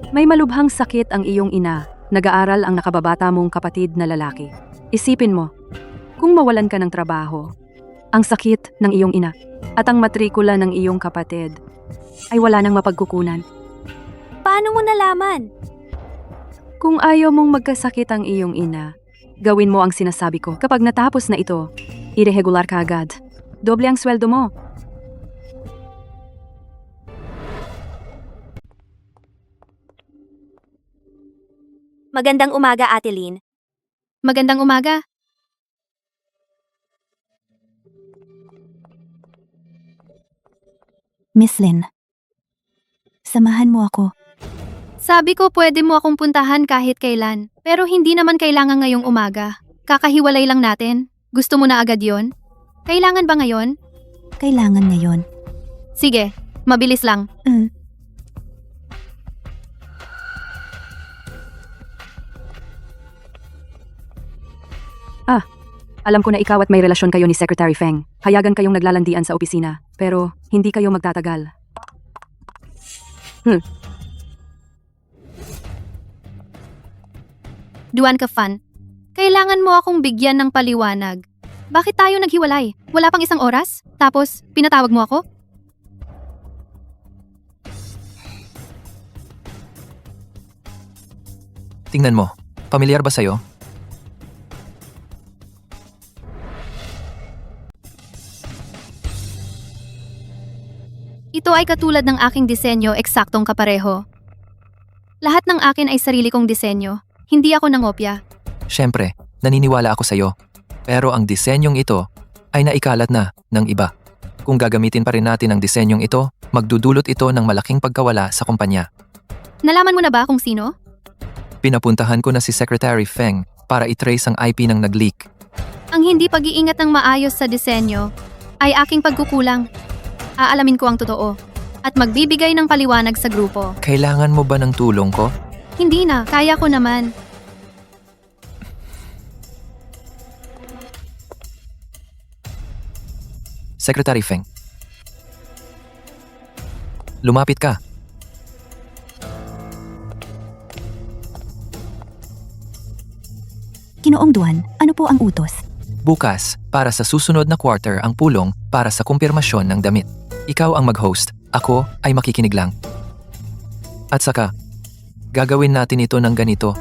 may malubhang sakit ang iyong ina. Nag-aaral ang nakababata mong kapatid na lalaki. Isipin mo, kung mawalan ka ng trabaho, ang sakit ng iyong ina at ang matrikula ng iyong kapatid ay wala nang mapagkukunan. Paano mo nalaman? Kung ayaw mong magkasakit ang iyong ina, gawin mo ang sinasabi ko. Kapag natapos na ito, iregular ka agad. Doble ang sweldo mo. Magandang umaga, Ate Lin. Magandang umaga. Miss Lin, samahan mo ako. Sabi ko pwede mo akong puntahan kahit kailan, pero hindi naman kailangan ngayong umaga. Kakahiwalay lang natin. Gusto mo na agad yon? Kailangan ba ngayon? Kailangan ngayon. Sige, mabilis lang. Alam ko na ikaw at may relasyon kayo ni Secretary Feng. Hayagan kayong naglalandian sa opisina, pero hindi kayo magtatagal. Duan ka fan. Kailangan mo akong bigyan ng paliwanag. Bakit tayo naghiwalay? Wala pang isang oras? Tapos, pinatawag mo ako? Tingnan mo, pamilyar ba sa'yo? Ito ay katulad ng aking disenyo, eksaktong kapareho. Lahat ng akin ay sarili kong disenyo. Hindi ako nangopya. Siyempre, naniniwala ako sa'yo. Pero ang disenyong ito ay naikalat na ng iba. Kung gagamitin pa rin natin ang disenyong ito, magdudulot ito ng malaking pagkawala sa kumpanya. Nalaman mo na ba kung sino? Pinapuntahan ko na si Secretary Feng para i-trace ang IP ng nag-leak. Ang hindi pag-iingat ng maayos sa disenyo ay aking pagkukulang. Aalamin ko ang totoo at magbibigay ng paliwanag sa grupo. Kailangan mo ba ng tulong ko? Hindi na, kaya ko naman. Secretary Feng. Lumapit ka. Ginoong Duan, ano po ang utos? Bukas, para sa susunod na quarter ang pulong para sa kumpirmasyon ng damit. Ikaw ang mag-host, ako ay makikinig lang. At saka, gagawin natin ito ng ganito.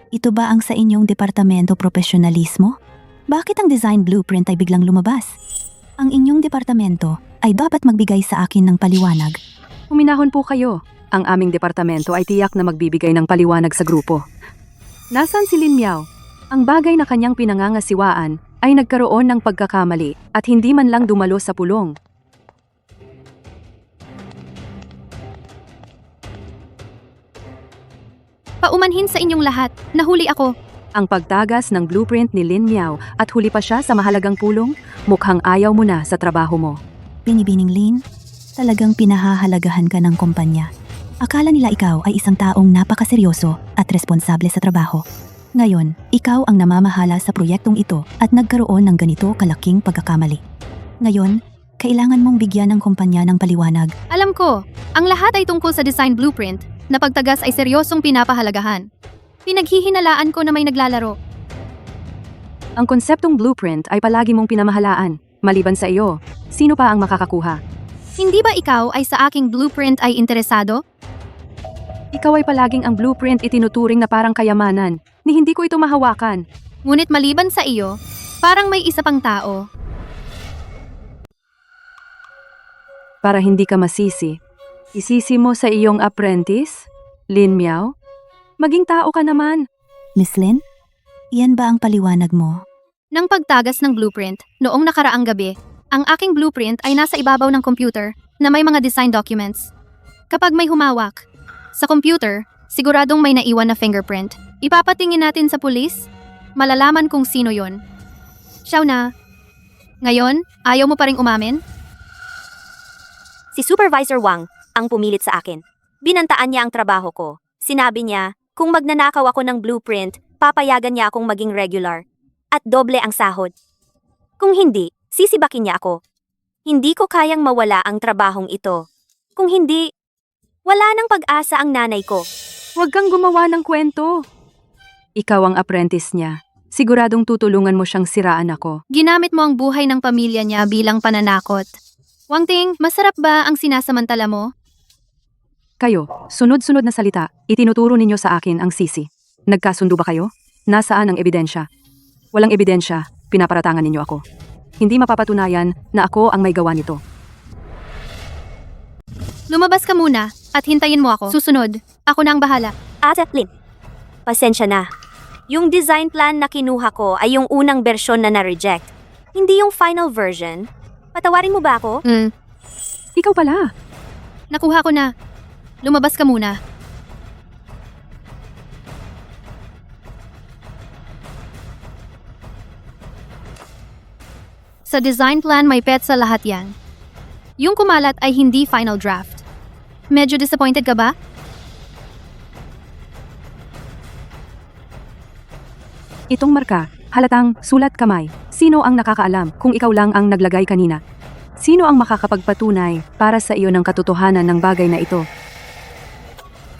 Ito ba ang sa inyong departamento profesionalismo? Bakit ang design blueprint ay biglang lumabas? Ang inyong departamento ay dapat magbigay sa akin ng paliwanag. Huminahon po kayo. Ang aming departamento ay tiyak na magbibigay ng paliwanag sa grupo. Nasaan si Lin Miao? Ang bagay na kanyang pinangangasiwaan ay nagkaroon ng pagkakamali at hindi man lang dumalo sa pulong. Paumanhin sa inyong lahat, nahuli ako. Ang pagtagas ng blueprint ni Lin Miao at huli pa siya sa mahalagang pulong, mukhang ayaw mo na sa trabaho mo. Binibining Lin, talagang pinahahalagahan ka ng kumpanya. Akala nila ikaw ay isang taong napakaseryoso at responsable sa trabaho. Ngayon, ikaw ang namamahala sa proyektong ito at nagkaroon ng ganito kalaking pagkakamali. Ngayon, kailangan mong bigyan ng kumpanya ng paliwanag. Alam ko, ang lahat ay tungkol sa design blueprint na pagtagas ay seryosong pinapahalagahan. Pinaghihinalaan ko na may naglalaro. Ang konseptong blueprint ay palagi mong pinamahalaan. Maliban sa iyo, sino pa ang makakakuha? Hindi ba ikaw ay sa aking blueprint ay interesado? Ikaw ay palaging ang blueprint itinuturing na parang kayamanan, ni hindi ko ito mahawakan. Ngunit maliban sa iyo, parang may isa pang tao. Para hindi ka masisi, isisi mo sa iyong apprentice, Lin Miao? Maging tao ka naman. Miss Lin, iyan ba ang paliwanag mo? Nang pagtagas ng blueprint, noong nakaraang gabi, ang aking blueprint ay nasa ibabaw ng computer na may mga design documents. Kapag may humawak sa computer, siguradong may naiwan na fingerprint. Ipapatingin natin sa pulis, malalaman kung sino yon. Siyaw na. Ngayon, ayaw mo pa ring umamin? Si Supervisor Wang ang pumilit sa akin. Binantaan niya ang trabaho ko. Sinabi niya, kung magnanakaw ako ng blueprint, papayagan niya akong maging regular. At doble ang sahod. Kung hindi, sisibakin niya ako. Hindi ko kayang mawala ang trabahong ito. Kung hindi, wala nang pag-asa ang nanay ko. Huwag kang gumawa ng kwento. Ikaw ang apprentice niya. Siguradong tutulungan mo siyang siraan ako. Ginamit mo ang buhay ng pamilya niya bilang pananakot. Wang Ting, masarap ba ang sinasamantala mo? Kayo, sunod-sunod na salita, itinuturo ninyo sa akin ang sisi. Nagkasundo ba kayo? Nasaan ang ebidensya? Walang ebidensya, pinaparatangan ninyo ako. Hindi mapapatunayan na ako ang may gawa nito. Lumabas ka muna at hintayin mo ako. Susunod, ako na ang bahala. Ate Lin, pasensya na. Yung design plan na kinuha ko ay yung unang bersyon na na-reject. Hindi yung final version. Patawarin mo ba ako? Ikaw pala. Nakuha ko na. Lumabas ka muna. Sa design plan may petsa lahat yan. Yung kumalat ay hindi final draft. Medyo disappointed ka ba? Itong marka, halatang sulat kamay. Sino ang nakakaalam kung ikaw lang ang naglagay kanina? Sino ang makakapagpatunay para sa iyo ng katotohanan ng bagay na ito?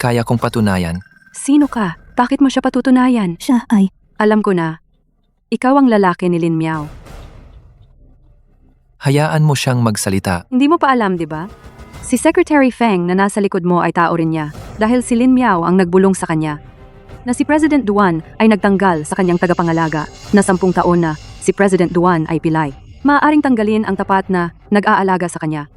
Kaya kong patunayan. Sino ka? Bakit mo siya patutunayan? Siya ay, Alam ko na. Ikaw ang lalaki ni Lin Miao. Hayaan mo siyang magsalita. Hindi mo pa alam, di ba? Si Secretary Feng na nasa likod mo ay tao rin niya dahil si Lin Miao ang nagbulong sa kanya. Na si President Duan ay nagtanggal sa kanyang tagapangalaga na 10 taon na si President Duan ay pilay. Maaaring tanggalin ang tapat na nag-aalaga sa kanya.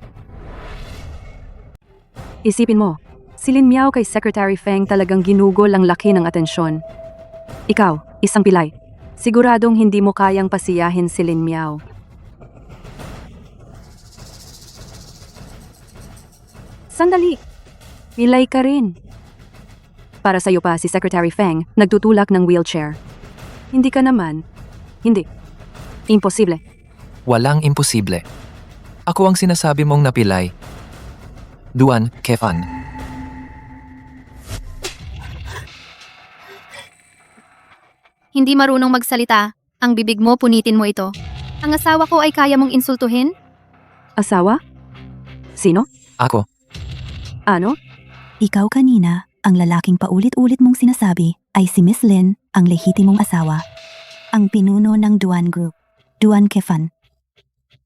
Isipin mo, si Lin Miao kay Secretary Feng talagang ginugol ang laki ng atensyon. Ikaw, isang pilay. Siguradong hindi mo kayang pasiyahin si Lin Miao. Sandali. Pilay ka rin. Para sa'yo pa si Secretary Feng nagtutulak ng wheelchair. Hindi ka naman. Hindi. Imposible. Walang imposible. Ako ang sinasabi mong napilay. Duan Kefan. Hindi marunong magsalita. Ang bibig mo, punitin mo ito. Ang asawa ko ay kaya mong insultuhin? Asawa? Sino? Ako. Ano? ikaw kanina, ang lalaking paulit-ulit mong sinasabi ay si Miss Lin, ang lehitimong asawa. Ang pinuno ng Duan Group, Duan Kefan.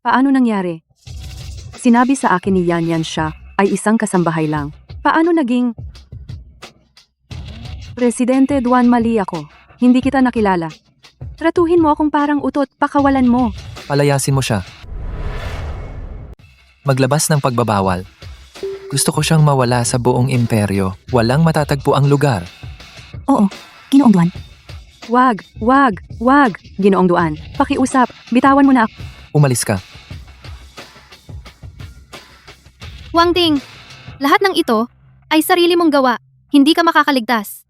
Paano nangyari? Sinabi sa akin ni Yan Yan siya ay isang kasambahay lang. Paano naging... Presidente Duan, mali ako. Hindi kita nakilala. Tratuhin mo akong parang utot, pakawalan mo. Palayasin mo siya. Maglabas ng pagbabawal. Gusto ko siyang mawala sa buong imperyo. Walang matatagpo ang lugar. Oo, Ginoong Duan. Wag, Ginoong Duan. Pakiusap, bitawan mo na ako. Umalis ka. Wang Ting, lahat ng ito ay sarili mong gawa. Hindi ka makakaligtas.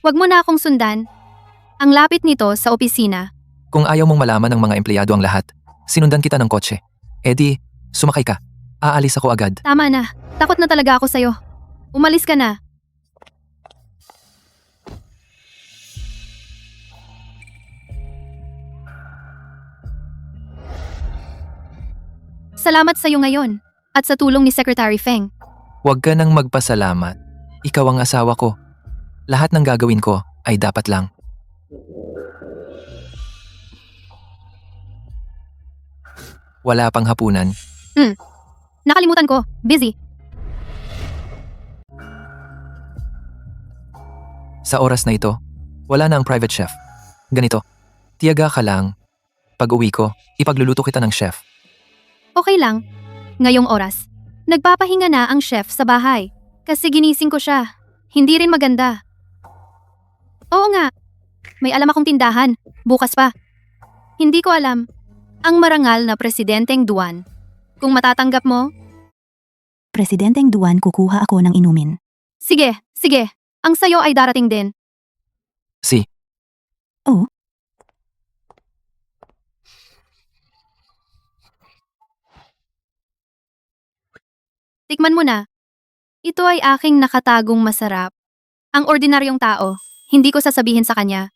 Wag mo na akong sundan. Ang lapit nito sa opisina. Kung ayaw mong malaman ng mga empleyado ang lahat, sinundan kita ng kotse. E di, sumakay ka. Aalis ako agad. Tama na. Takot na talaga ako sa'yo. Umalis ka na. Salamat sa'yo ngayon at sa tulong ni Secretary Feng. Huwag ka nang magpasalamat. Ikaw ang asawa ko. Lahat ng gagawin ko ay dapat lang. Wala pang hapunan. Nakalimutan ko. Busy. Sa oras na ito, wala na ang private chef. Ganito, tiyaga ka lang. Pag uwi ko, ipagluluto kita ng chef. Okay lang. Ngayong oras, nagpapahinga na ang chef sa bahay. Kasi ginising ko siya. Hindi rin maganda. Oo nga. May alam akong tindahan. Bukas pa. Hindi ko alam. Ang marangal na Presidenteng Duan. Kung matatanggap mo, Presidenteng Duan, kukuha ako ng inumin. sige, sige. Ang sayo ay darating din. Si, Tikman mo na. Ito ay aking nakatagong masarap. Ang ordinaryong tao, hindi ko sasabihin sa kanya.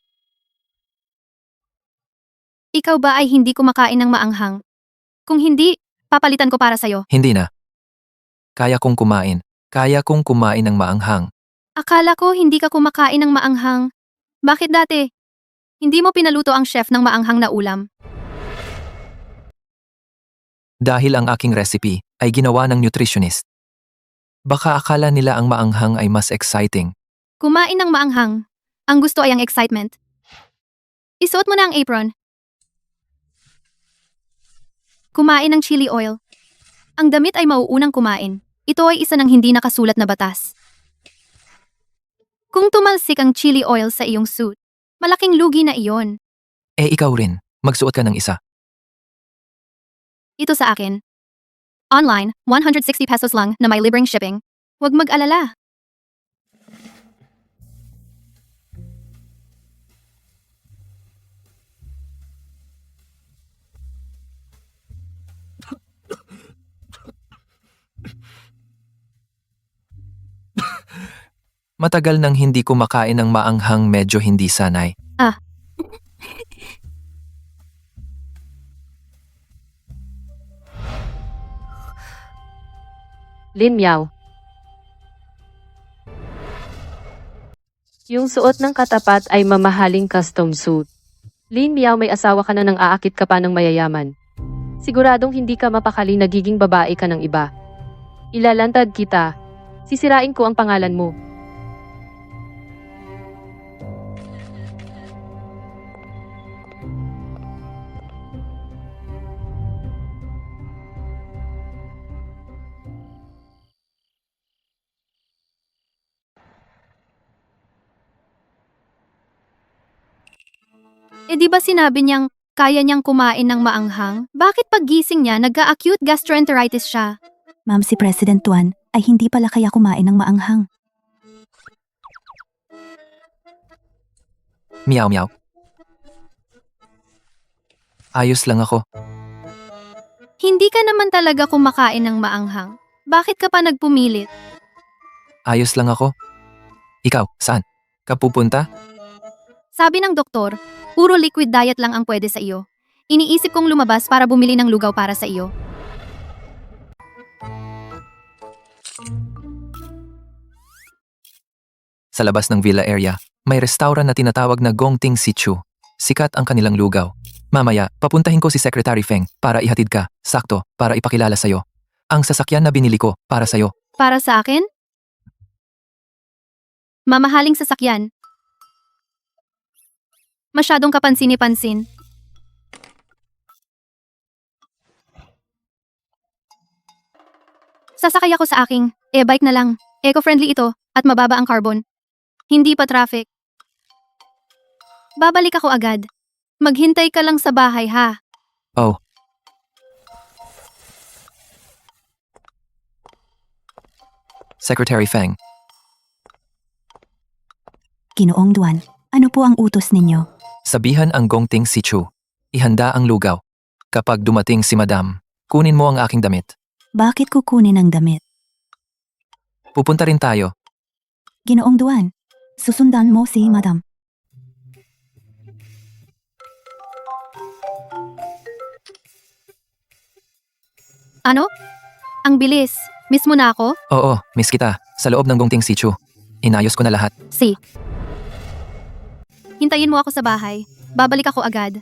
Ikaw ba ay hindi kumakain ng maanghang? Kung hindi, papalitan ko para sa'yo. hindi na. Kaya kong kumain. Kaya kong kumain ng maanghang. Akala ko hindi ka kumakain ng maanghang. Bakit dati? Hindi mo pinaluto ang chef ng maanghang na ulam. Dahil ang aking recipe ay ginawa ng nutritionist. Baka akala nila ang maanghang ay mas exciting. Kumain ng maanghang. Ang gusto ay ang excitement. Isuot mo na ang apron. Kumain ng chili oil. Ang damit ay mauunang kumain. Ito ay isa ng hindi nakasulat na batas. Kung tumalsik ang chili oil sa iyong suit, malaking lugi na iyon. Eh ikaw rin, magsuot ka ng isa. Ito sa akin. Online, 160 pesos lang na may libreng shipping. Huwag mag-alala. Matagal nang hindi kumakain ng maanghang, medyo hindi sanay. Lin Miao. Yung suot ng katapat ay mamahaling custom suit. Lin Miao, may asawa ka na nang aakit ka pa ng mayayaman. Siguradong hindi ka mapakali, nagiging babae ka ng iba. Ilalantad kita. Sisirain ko ang pangalan mo. Eh di ba sinabi niyang kaya niyang kumain ng maanghang? Bakit paggising niya nagka-acute gastroenteritis siya? Ma'am, si President Duan ay hindi pala kaya kumain ng maanghang. Meow meow. Ayos lang ako. Hindi ka naman talaga kumakain ng maanghang. Bakit ka pa nagpumilit? Ayos lang ako. Ikaw, saan? Ka pupunta? Sabi ng doktor, puro liquid diet lang ang pwede sa iyo. Iniisip kong lumabas para bumili ng lugaw para sa iyo. Sa labas ng villa area, may restaurant na tinatawag na Gongting Sichu. Sikat ang kanilang lugaw. Mamaya, papuntahin ko si Secretary Feng para ihatid ka, sakto, para ipakilala sa'yo. Ang sasakyan na binili ko para sa'yo. Para sa akin? Mamahaling sasakyan. Masyadong kapansin-pansin. Sasakay ako sa aking e-bike na lang. Eco-friendly ito at mababa ang carbon. Hindi pa traffic. Babalik ako agad. Maghintay ka lang sa bahay ha. Oh. Secretary Feng, Ginoong Duan, ano po ang utos ninyo? Sabihan ang gongting si Chu. Ihanda ang lugaw. Kapag dumating si Madam, kunin mo ang aking damit. Bakit kukunin ang damit? Pupunta rin tayo. Ginoong Duan, susundan mo si Madam. Ano? Ang bilis. Miss mo na ako? Oo, miss kita. Sa loob ng gongting si Chu. Inayos ko na lahat. Si. Hintayin mo ako sa bahay. Babalik ako agad.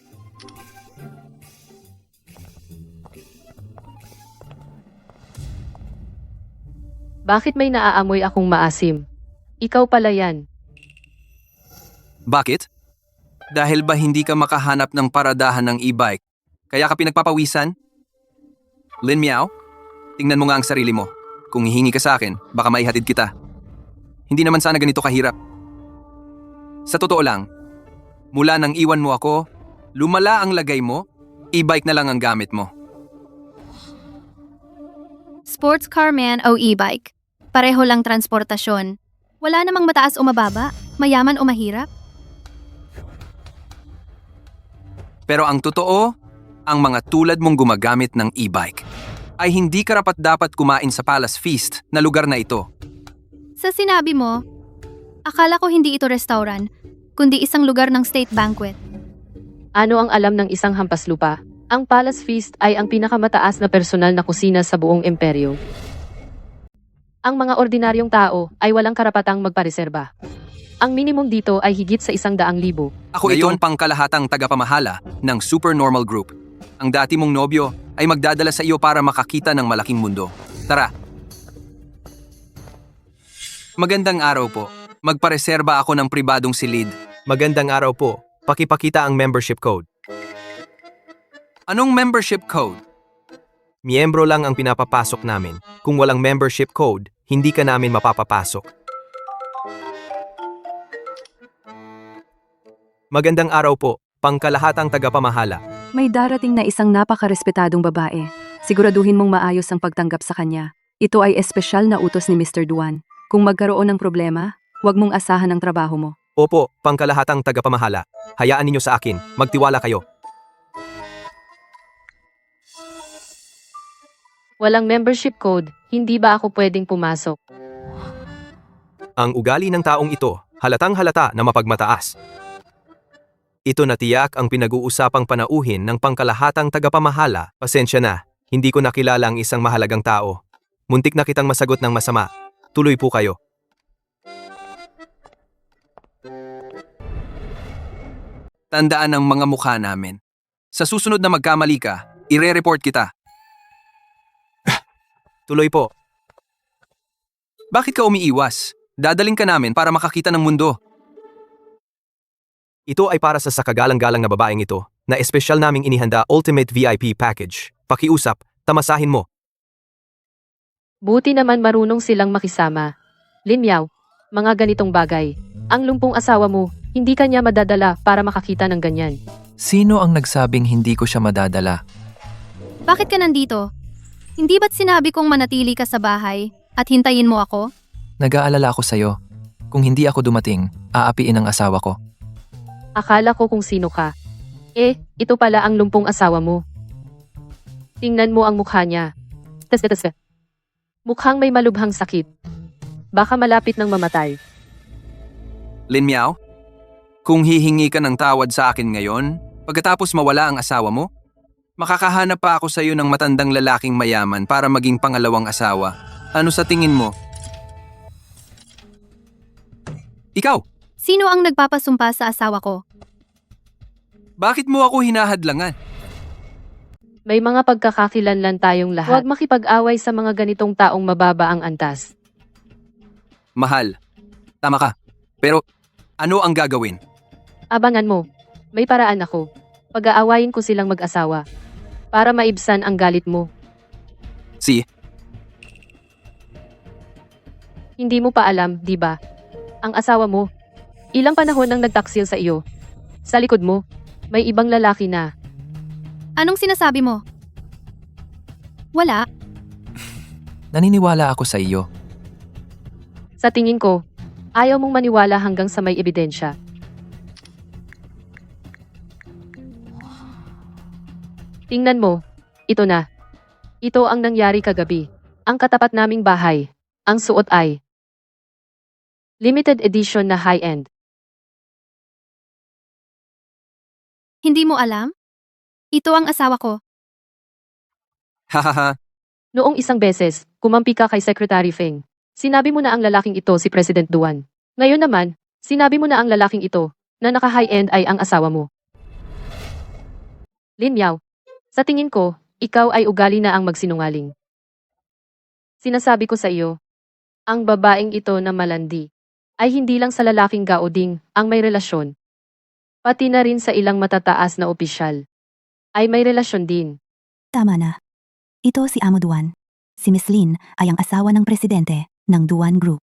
Bakit may naaamoy akong maasim? Ikaw pala yan. Bakit? Dahil ba hindi ka makahanap ng paradahan ng e-bike? Kaya ka pinagpapawisan? Lin Miao, tingnan mo nga ang sarili mo. Kung hihingi ka sa akin, baka maihatid kita. Hindi naman sana ganito kahirap. Sa totoo lang, mula nang iwan mo ako, lumala ang lagay mo, e-bike na lang ang gamit mo. Sports car man o e-bike. Pareho lang transportasyon. Wala namang mataas o mababa, mayaman o mahirap. Pero ang totoo, ang mga tulad mong gumagamit ng e-bike ay hindi karapat-dapat kumain sa Palace Feast na lugar na ito. Sa sinabi mo, akala ko hindi ito restaurant, kundi isang lugar ng state banquet. Ano ang alam ng isang hampas lupa? Ang Palace Feast ay ang pinakamataas na personal na kusina sa buong imperyo. Ang mga ordinaryong tao ay walang karapatang magpareserba. Ang minimum dito ay higit sa 100,000. Ako ngayon pangkalahatang tagapamahala ng Supernormal Group. Ang dati mong nobyo ay magdadala sa iyo para makakita ng malaking mundo. Tara! Magandang araw po. Magpareserba ako ng pribadong silid. Magandang araw po. Pakipakita ang membership code. Anong membership code? Miyembro lang ang pinapapasok namin. Kung walang membership code, hindi ka namin mapapapasok. Magandang araw po. Pangkalahatang tagapamahala. May darating na isang napakarespetadong babae. Siguraduhin mong maayos ang pagtanggap sa kanya. Ito ay espesyal na utos ni Mr. Duan. Kung magkaroon ng problema, huwag mong asahan ang trabaho mo. Opo, pangkalahatang tagapamahala. Hayaan ninyo sa akin. Magtiwala kayo. Walang membership code, hindi ba ako pwedeng pumasok? Ang ugali ng taong ito, halatang halata na mapagmataas. Ito na tiyak ang pinag-uusapang panauhin ng pangkalahatang tagapamahala. Pasensya na, hindi ko nakilala ang isang mahalagang tao. Muntik na kitang masagot ng masama. Tuloy po kayo. Tandaan ang mga mukha namin. Sa susunod na magkamali ka, ire-report kita. Tuloy po. Bakit ka umiiwas? Dadaling ka namin para makakita ng mundo. Ito ay para sa sakagalang-galang na babaeng ito, na espesyal naming inihanda Ultimate VIP Package. Pakiusap, tamasahin mo. Buti naman marunong silang makisama. Lin Miao, mga ganitong bagay. Ang lumpong asawa mo, hindi kanya madadala para makakita ng ganyan. Sino ang nagsabing hindi ko siya madadala? Bakit ka nandito? Hindi ba't sinabi kong manatili ka sa bahay at hintayin mo ako? Nag-aalala ako sa'yo. Kung hindi ako dumating, aapiin ang asawa ko. Akala ko kung sino ka. Ito pala ang lumpong asawa mo. Tingnan mo ang mukha niya. Tas. Mukhang may malubhang sakit. Baka malapit ng mamatay. Lin Miao, kung hihingi ka ng tawad sa akin ngayon, pagkatapos mawala ang asawa mo, makakahanap pa ako sa iyo ng matandang lalaking mayaman para maging pangalawang asawa. Ano sa tingin mo? Ikaw, Sino ang nagpapasumpa sa asawa ko? bakit mo ako hinahadlangan? May mga pagkakakilanlan tayong lahat. Huwag makipag-away sa mga ganitong taong mababa ang antas. Mahal, tama ka. Pero ano ang gagawin? Abangan mo. May paraan ako. Pag-aawayin ko silang mag-asawa. Para maibsan ang galit mo. Si, Hindi mo pa alam, di ba? Ang asawa mo. Ilang panahon nang nagtaksil sa iyo. Sa likod mo, may ibang lalaki na. Anong sinasabi mo? Wala. Naniniwala ako sa iyo. Sa tingin ko, ayaw mong maniwala hanggang sa may ebidensya. Tingnan mo. Ito na. Ito ang nangyari kagabi. Ang katapat naming bahay. Ang suot ay limited edition na high-end. Hindi mo alam? Ito ang asawa ko. Hahaha, Noong isang beses, kumampi ka kay Secretary Feng. Sinabi mo na ang lalaking ito si President Duan. Ngayon naman, sinabi mo na ang lalaking ito, na naka-high-end ay ang asawa mo. Lin Miao, sa tingin ko, ikaw ay ugali na ang magsinungaling. Sinasabi ko sa iyo, ang babaeng ito na malandi, ay hindi lang sa lalaking gaoding ang may relasyon. Pati na rin sa ilang matataas na opisyal, ay may relasyon din. Tama na. Ito si Amo Duan. Si Miss Lin ay ang asawa ng presidente ng Duan Group.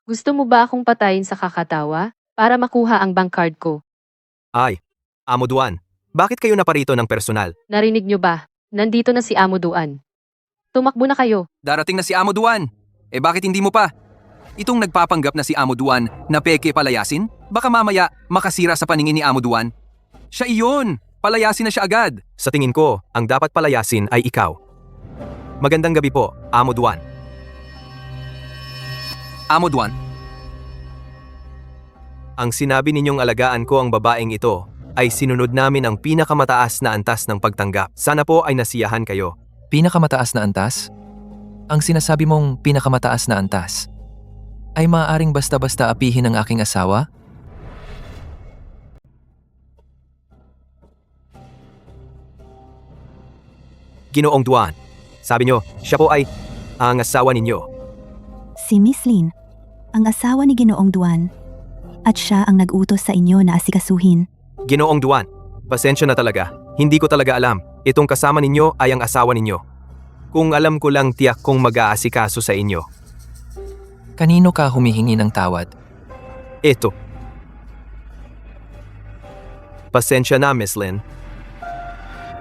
Gusto mo ba akong patayin sa kakatawa para makuha ang bank card ko? Ay, Amo Duan, bakit kayo naparito ng personal? Narinig nyo ba? Nandito na si Amo Duan. Tumakbo na kayo. darating na si Amo Duan. Eh bakit hindi mo pa? Itong nagpapanggap na si Amo Duan na peke palayasin? Baka mamaya makasira sa paningin ni Amo Duan. Siya iyon! Palayasin na siya agad. Sa tingin ko, ang dapat palayasin ay ikaw. Magandang gabi po, Amo Duan. Amo Duan, Ang sinabi ninyong alagaan ko ang babaeng ito ay sinunod namin ang pinakamataas na antas ng pagtanggap. Sana po ay nasiyahan kayo. Pinakamataas na antas? Ang sinasabi mong pinakamataas na antas ay maaaring basta-basta apihin ng aking asawa? Ginoong Duan, sabi nyo, siya po ay ang asawa ninyo. Si Miss Lin, ang asawa ni Ginoong Duan. At siya ang nag-utos sa inyo na asikasuhin. Ginoong Duan, pasensya na talaga. Hindi ko talaga alam. Itong kasama ninyo ay ang asawa ninyo. Kung alam ko lang tiyak kong mag-aasikaso sa inyo. Kanino ka humihingi ng tawad? Ito. Pasensya na, Miss Lin.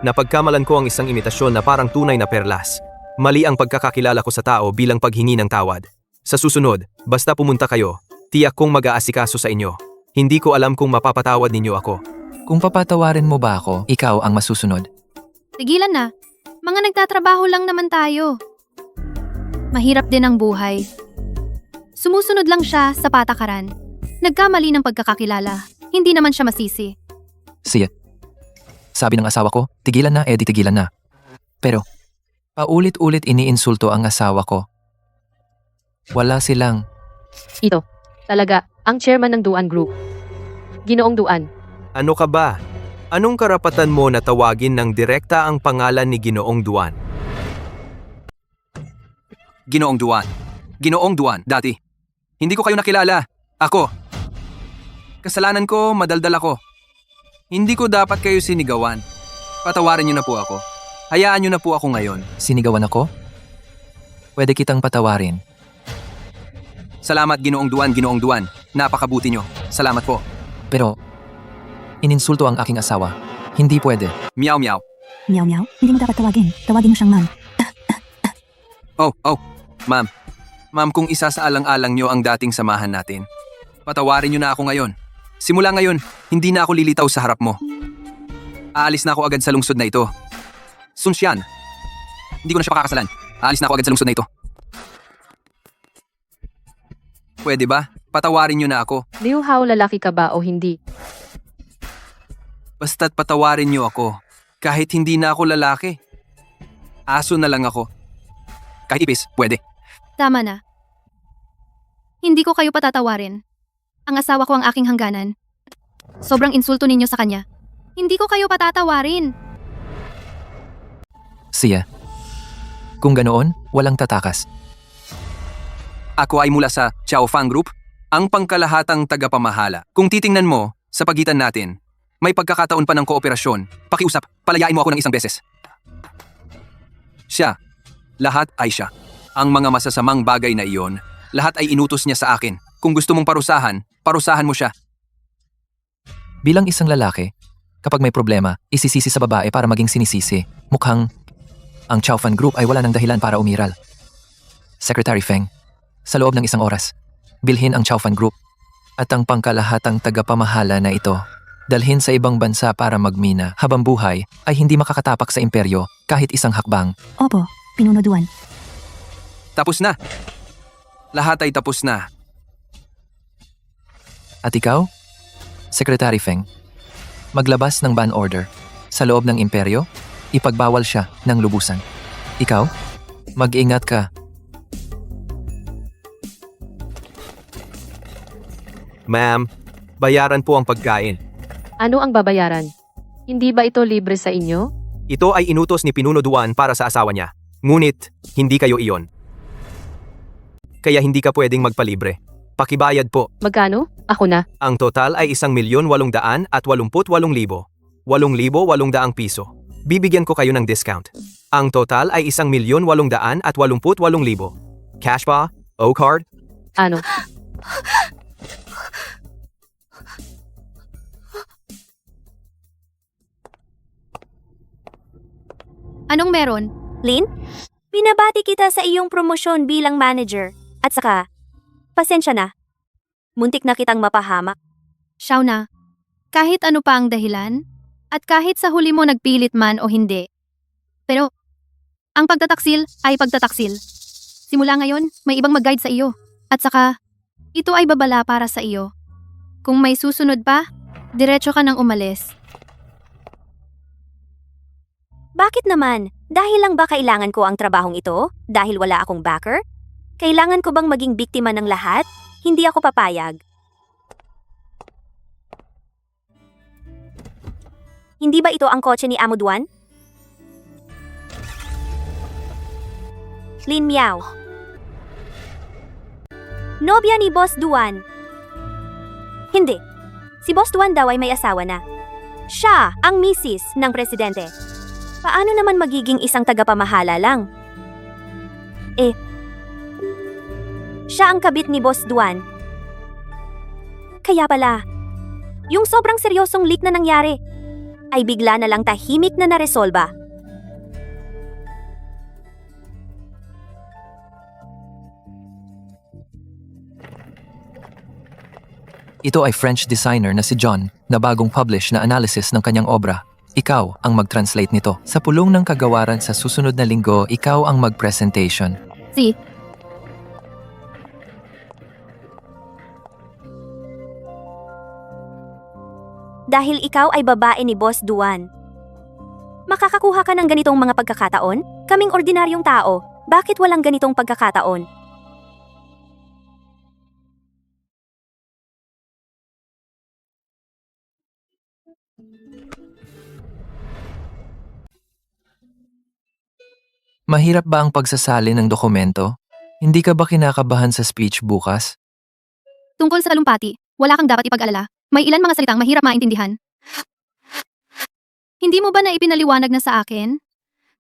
Napagkamalan ko ang isang imitasyon na parang tunay na perlas. Mali ang pagkakakilala ko sa tao bilang paghingi ng tawad. Sa susunod, basta pumunta kayo, tiyak kong mag-aasikaso sa inyo. Hindi ko alam kung mapapatawad ninyo ako. Kung papatawarin mo ba ako, ikaw ang masusunod. Tigilan na. Mga nagtatrabaho lang naman tayo. Mahirap din ang buhay. Sumusunod lang siya sa patakaran. Nagkamali ng pagkakakilala. Hindi naman siya masisi. Siya. Sabi ng asawa ko, tigilan na, di tigilan na. Pero, paulit-ulit iniinsulto ang asawa ko. Wala silang. Ito. Talaga, ang chairman ng Duan Group. Ginoong Duan. Ano ka ba? Anong karapatan mo na tawagin ng direkta ang pangalan ni Ginoong Duan? Ginoong Duan. Ginoong Duan, dati. Hindi ko kayo nakilala. Ako. Kasalanan ko, madaldal ako. Hindi ko dapat kayo sinigawan. Patawarin niyo na po ako. Hayaan niyo na po ako ngayon. Sinigawan ako? Pwede kitang patawarin. Salamat Ginoong Duan, Ginoong Duan. Napakabuti niyo. Salamat po. Pero, ininsulto ang aking asawa. Hindi pwede. Meow meow. Meow meow, hindi mo dapat tawagin. Tawagin mo siyang ma'am. Oh. Ma'am. Ma'am, kung isa sa alang-alang niyo ang dating samahan natin, patawarin niyo na ako ngayon. Simula ngayon, hindi na ako lilitaw sa harap mo. Aalis na ako agad sa lungsod na ito. Sunsyan. Hindi ko na siya pakakasalan. Aalis na ako agad sa lungsod na ito. Pwede ba? Patawarin niyo na ako. Liu Hao, lalaki ka ba o hindi? Basta't patawarin niyo ako. Kahit hindi na ako lalaki. Aso na lang ako. Kahit ipis, pwede. Tama na. Hindi ko kayo patatawarin. Ang asawa ko ang aking hangganan. Sobrang insulto ninyo sa kanya. Hindi ko kayo patatawarin. Siya. Kung ganoon, walang tatakas. Ako ay mula sa Chao Fang Group, ang pangkalahatang tagapamahala. Kung titingnan mo, sa pagitan natin, may pagkakataon pa ng kooperasyon. Pakiusap, palayain mo ako ng isang beses. Siya. Lahat ay siya. Ang mga masasamang bagay na iyon, lahat ay inutos niya sa akin. Kung gusto mong parusahan mo siya. Bilang isang lalaki, kapag may problema, isisisi sa babae para maging sinisisi. Mukhang ang Chao Fan Group ay wala ng dahilan para umiral. Secretary Feng, sa loob ng isang oras, bilhin ang Chao Fan Group at ang pangkalahatang tagapamahala na ito dalhin sa ibang bansa para magmina habang buhay ay hindi makakatapak sa imperyo kahit isang hakbang. Opo, Pinuno Duan. Tapos na. Lahat ay tapos na. At ikaw? Secretary Feng, maglabas ng ban order. Sa loob ng imperyo, ipagbawal siya ng lubusan. Ikaw, mag-ingat ka. Ma'am, bayaran po ang pagkain. Ano ang babayaran? Hindi ba ito libre sa inyo? Ito ay inutos ni Pinuno Duan para sa asawa niya. Ngunit, hindi kayo iyon. Kaya hindi ka pwedeng magpalibre. Pakibayad po. Magkano? Ako na. Ang total ay 1,888,000. 8,800 piso. Bibigyan ko kayo ng discount. Ang total ay 1,888,000. Cash ba? O card? Ano? Anong meron? Lin, binabati kita sa iyong promosyon bilang manager. At saka, pasensya na. Muntik na kitang mapahamak. Shauna, kahit ano pa ang dahilan, at kahit sa huli mo nagpilit man o hindi. Pero, ang pagtataksil ay pagtataksil. Simula ngayon, may ibang mag-guide sa iyo. At saka, ito ay babala para sa iyo. Kung may susunod pa, diretso ka nang umalis. Bakit naman? Dahil lang ba kailangan ko ang trabahong ito? Dahil wala akong backer? Kailangan ko bang maging biktima ng lahat? Hindi ako papayag. Hindi ba ito ang kotse ni Amo Duan? Lin Miao. Nobya ni Boss Duan. Hindi. Si Boss Duan daw ay may asawa na. Siya ang misis ng presidente. Paano naman magiging isang tagapamahala lang? Siya ang kabit ni Boss Duan. Kaya pala, yung sobrang seryosong leak na nangyari, ay bigla na lang tahimik na naresolba. Ito ay French designer na si John na bagong publish na analysis ng kanyang obra. Ikaw ang mag-translate nito. Sa pulong ng kagawaran sa susunod na linggo, ikaw ang mag-presentation. Si, Dahil ikaw ay babae ni Boss Duan. Makakakuha ka ng ganitong mga pagkakataon? Kaming ordinaryong tao, bakit walang ganitong pagkakataon? Mahirap ba ang pagsasali ng dokumento? Hindi ka ba kinakabahan sa speech bukas? tungkol sa talumpati, wala kang dapat ipag-alala. May ilan mga salitang mahirap maintindihan. Hindi mo ba na ipinaliwanag na sa akin?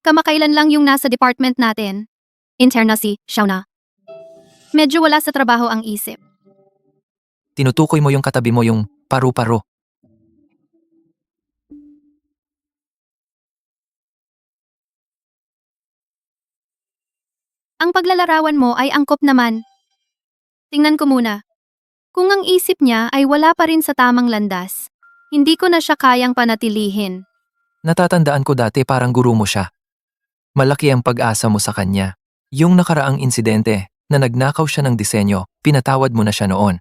Kamakailan lang yung nasa department natin. Intern na si Shauna. Medyo wala sa trabaho ang isip. Tinutukoy mo yung katabi mo yung paru-paro. Ang paglalarawan mo ay angkop naman. Tingnan ko muna. Kung ang isip niya ay wala pa rin sa tamang landas, hindi ko na siya kayang panatilihin. Natatandaan ko dati parang guro mo siya. Malaki ang pag-asa mo sa kanya. Yung nakaraang insidente na nagnakaw siya ng disenyo, pinatawad mo na siya noon.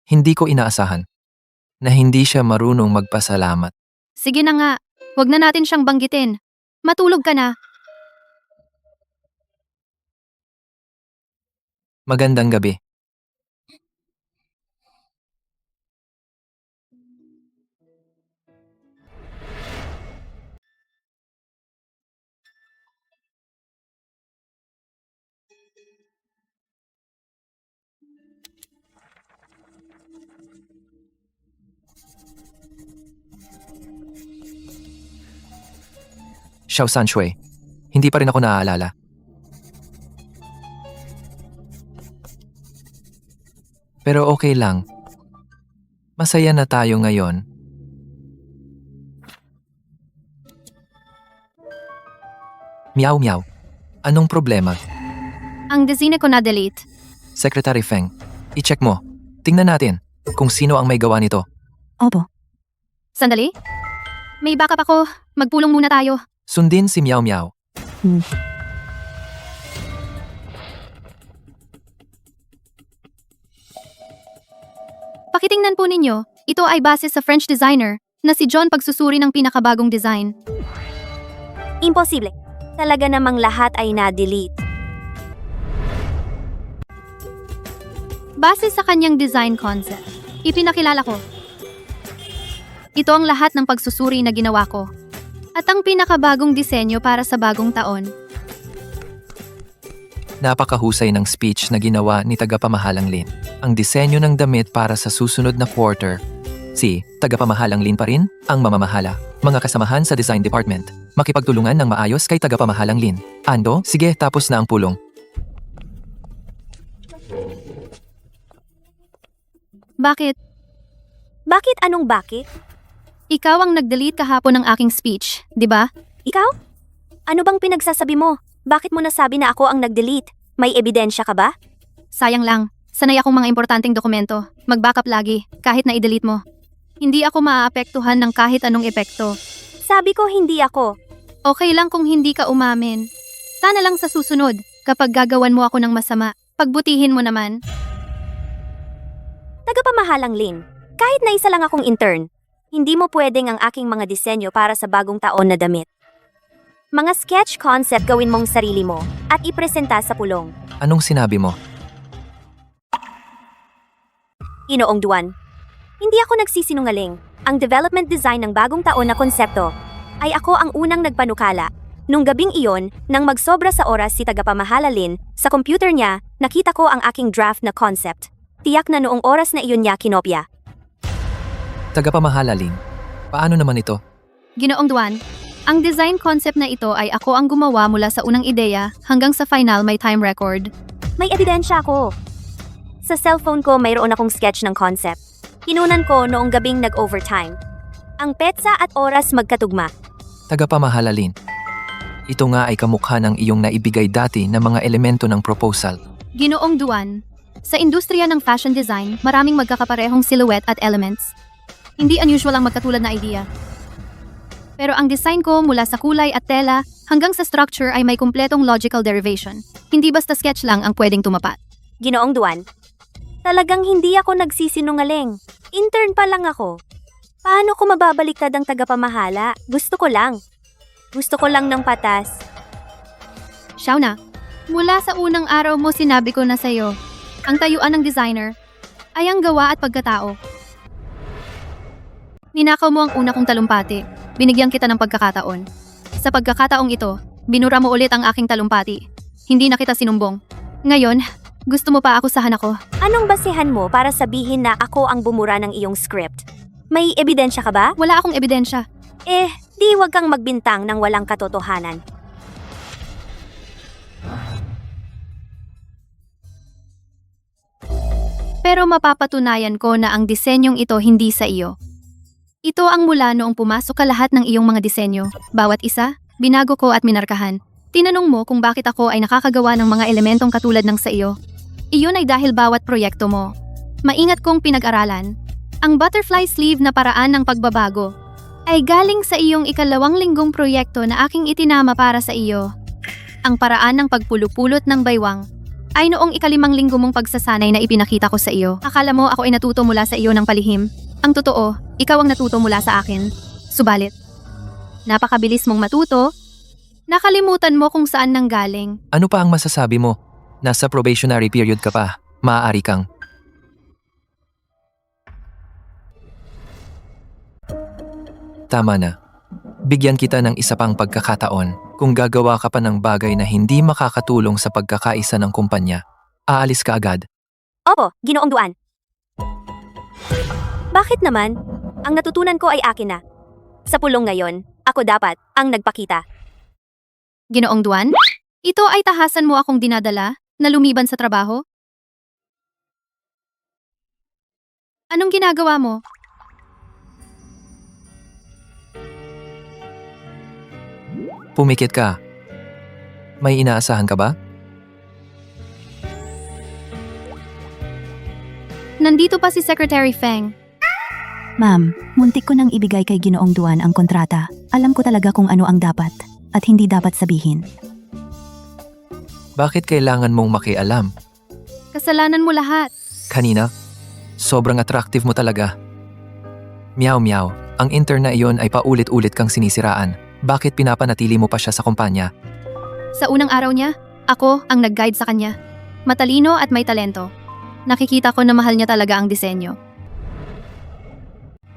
Hindi ko inaasahan na hindi siya marunong magpasalamat. Sige na nga, wag na natin siyang banggitin. Matulog ka na. Magandang gabi. Xiao Sanshui, hindi pa rin ako naaalala. Pero okay lang. Masaya na tayo ngayon. Meow meow. Anong problema? Ang desine ko na-delete. Secretary Feng, i-check mo. Tingnan natin kung sino ang may gawa nito. Opo, Sandali? May backup ako. Magpulong muna tayo. Sundin si Meow Meow. Pakitingnan po ninyo, ito ay base sa French designer na si John pagsusuri ng pinakabagong design. Imposible. Talaga namang lahat ay na-delete. Base sa kanyang design concept, ipinakilala ko. Ito ang lahat ng pagsusuri na ginawa ko. At ang pinakabagong disenyo para sa bagong taon. Napakahusay ng speech na ginawa ni tagapamahalang Lin. Ang disenyo ng damit para sa susunod na quarter. Si tagapamahalang Lin pa rin ang mamamahala. Mga kasamahan sa design department. Makipagtulungan ng maayos kay tagapamahalang Lin. Ando, sige, tapos na ang pulong. Bakit? Bakit anong bakit? Ikaw ang nag-delete kahapon ng aking speech, di ba? Ikaw? Ano bang pinagsasabi mo? Bakit mo nasabi na ako ang nag-delete? May ebidensya ka ba? Sayang lang. Sanay akong mga importanteng dokumento. Mag-backup lagi, kahit na i-delete mo. Hindi ako maaapektuhan ng kahit anong epekto. Sabi ko hindi ako. Okay lang kung hindi ka umamin. Sana lang sa susunod, kapag gagawan mo ako ng masama, pagbutihin mo naman. Tagapamahalang Lin, kahit na isa lang akong intern, hindi mo pwedeng ang aking mga disenyo para sa bagong taon na damit. Mga sketch concept gawin mong sarili mo at ipresenta sa pulong. Anong sinabi mo? Inoong Duan. Hindi ako nagsisinungaling. Ang development design ng bagong taon na konsepto ay ako ang unang nagpanukala. Nung gabing iyon, nang magsobra sa oras si tagapamahala Lin, sa computer niya, nakita ko ang aking draft na concept. Tiyak na noong oras na iyon niya kinopya. Tagapamahala Lin. Paano naman ito? Ginoong Duan, ang design concept na ito ay ako ang gumawa mula sa unang ideya hanggang sa final may time record. May ebidensya ako. Sa cellphone ko mayroon akong sketch ng concept. Kinunan ko noong gabing nag-overtime. Ang petsa at oras magkatugma. Tagapamahala Lin. Ito nga ay kamukha ng iyong naibigay dati na mga elemento ng proposal. Ginoong Duan, sa industriya ng fashion design, maraming magkakaparehong silhouette at elements. Hindi unusual ang magkatulad na idea. Pero ang design ko mula sa kulay at tela hanggang sa structure ay may kumpletong logical derivation. Hindi basta sketch lang ang pwedeng tumapat. Ginoong Duan, talagang hindi ako nagsisinungaling. Intern pa lang ako. Paano ko mababaliktad ang tagapamahala? Gusto ko lang. Gusto ko lang ng patas. Shauna, mula sa unang araw mo sinabi ko na sa'yo, ang tayuan ng designer ay ang gawa at pagkatao. Ninakaw mo ang una kong talumpati. Binigyan kita ng pagkakataon. Sa pagkakataong ito, binura mo ulit ang aking talumpati. Hindi na kita sinumbong. Ngayon, gusto mo pa akusahan ako. Anong basehan mo para sabihin na ako ang bumura ng iyong script? May ebidensya ka ba? Wala akong ebidensya. Di wag kang magbintang ng walang katotohanan. Pero mapapatunayan ko na ang disenyong ito hindi sa iyo. Ito ang mula noong pumasok ka lahat ng iyong mga disenyo. Bawat isa, binago ko at minarkahan. Tinanong mo kung bakit ako ay nakakagawa ng mga elementong katulad ng sa iyo. Iyon ay dahil bawat proyekto mo. Maingat kong pinag-aralan. Ang butterfly sleeve na paraan ng pagbabago ay galing sa iyong ikalawang linggong proyekto na aking itinama para sa iyo. Ang paraan ng pagpulupulot ng baywang ay noong ikalimang linggo mong pagsasanay na ipinakita ko sa iyo. Akala mo ako ay natuto mula sa iyo ng palihim. Ang totoo, ikaw ang natuto mula sa akin. Subalit, napakabilis mong matuto, nakalimutan mo kung saan nanggaling. Ano pa ang masasabi mo? Nasa probationary period ka pa. Maaari kang. Tama na. Bigyan kita ng isa pang pagkakataon. Kung gagawa ka pa ng bagay na hindi makakatulong sa pagkakaisa ng kumpanya, aalis ka agad. Opo, Ginoong Duan. Bakit naman? Ang natutunan ko ay akin na. Sa pulong ngayon, ako dapat ang nagpakita. Ginoong Duan, ito ay tahasan mo akong dinadala na lumiban sa trabaho? Anong ginagawa mo? Pumikit ka. May inaasahan ka ba? Nandito pa si Secretary Feng. Ma'am, muntik ko nang ibigay kay Ginoong Duan ang kontrata. Alam ko talaga kung ano ang dapat at hindi dapat sabihin. Bakit kailangan mong makialam? Kasalanan mo lahat. Kanina, sobrang attractive mo talaga. Meow meow, ang intern na iyon ay paulit-ulit kang sinisiraan. Bakit pinapanatili mo pa siya sa kumpanya? Sa unang araw niya, ako ang nag-guide sa kanya. Matalino at may talento. Nakikita ko na mahal niya talaga ang disenyo.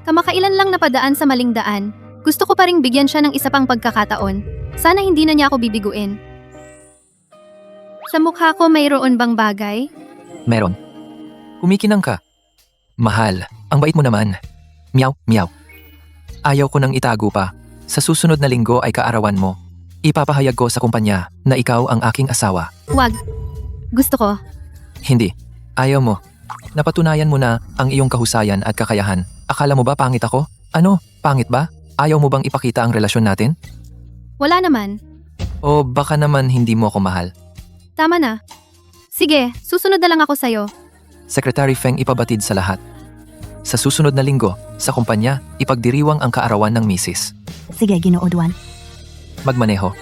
Kamakailan lang napadaan sa maling daan. Gusto ko pa ring bigyan siya ng isa pang pagkakataon. Sana hindi na niya ako bibiguin. Sa mukha ko mayroon bang bagay? Meron. Kumikinang ka. Mahal, ang bait mo naman. Meow, meow. Ayaw ko nang itago pa. Sa susunod na linggo ay kaarawan mo. Ipapahayag ko sa kumpanya na ikaw ang aking asawa. Wag. Gusto ko. Hindi. Ayaw mo. Napatunayan mo na ang iyong kahusayan at kakayahan. Akala mo ba pangit ako? Ano? Pangit ba? Ayaw mo bang ipakita ang relasyon natin? Wala naman. O baka naman hindi mo ako mahal? Tama na. Sige, susunod na lang ako sa'yo. Secretary Feng ipabatid sa lahat. Sa susunod na linggo, sa kumpanya, ipagdiriwang ang kaarawan ng misis. Sige, Ginoo Duan. Magmaneho.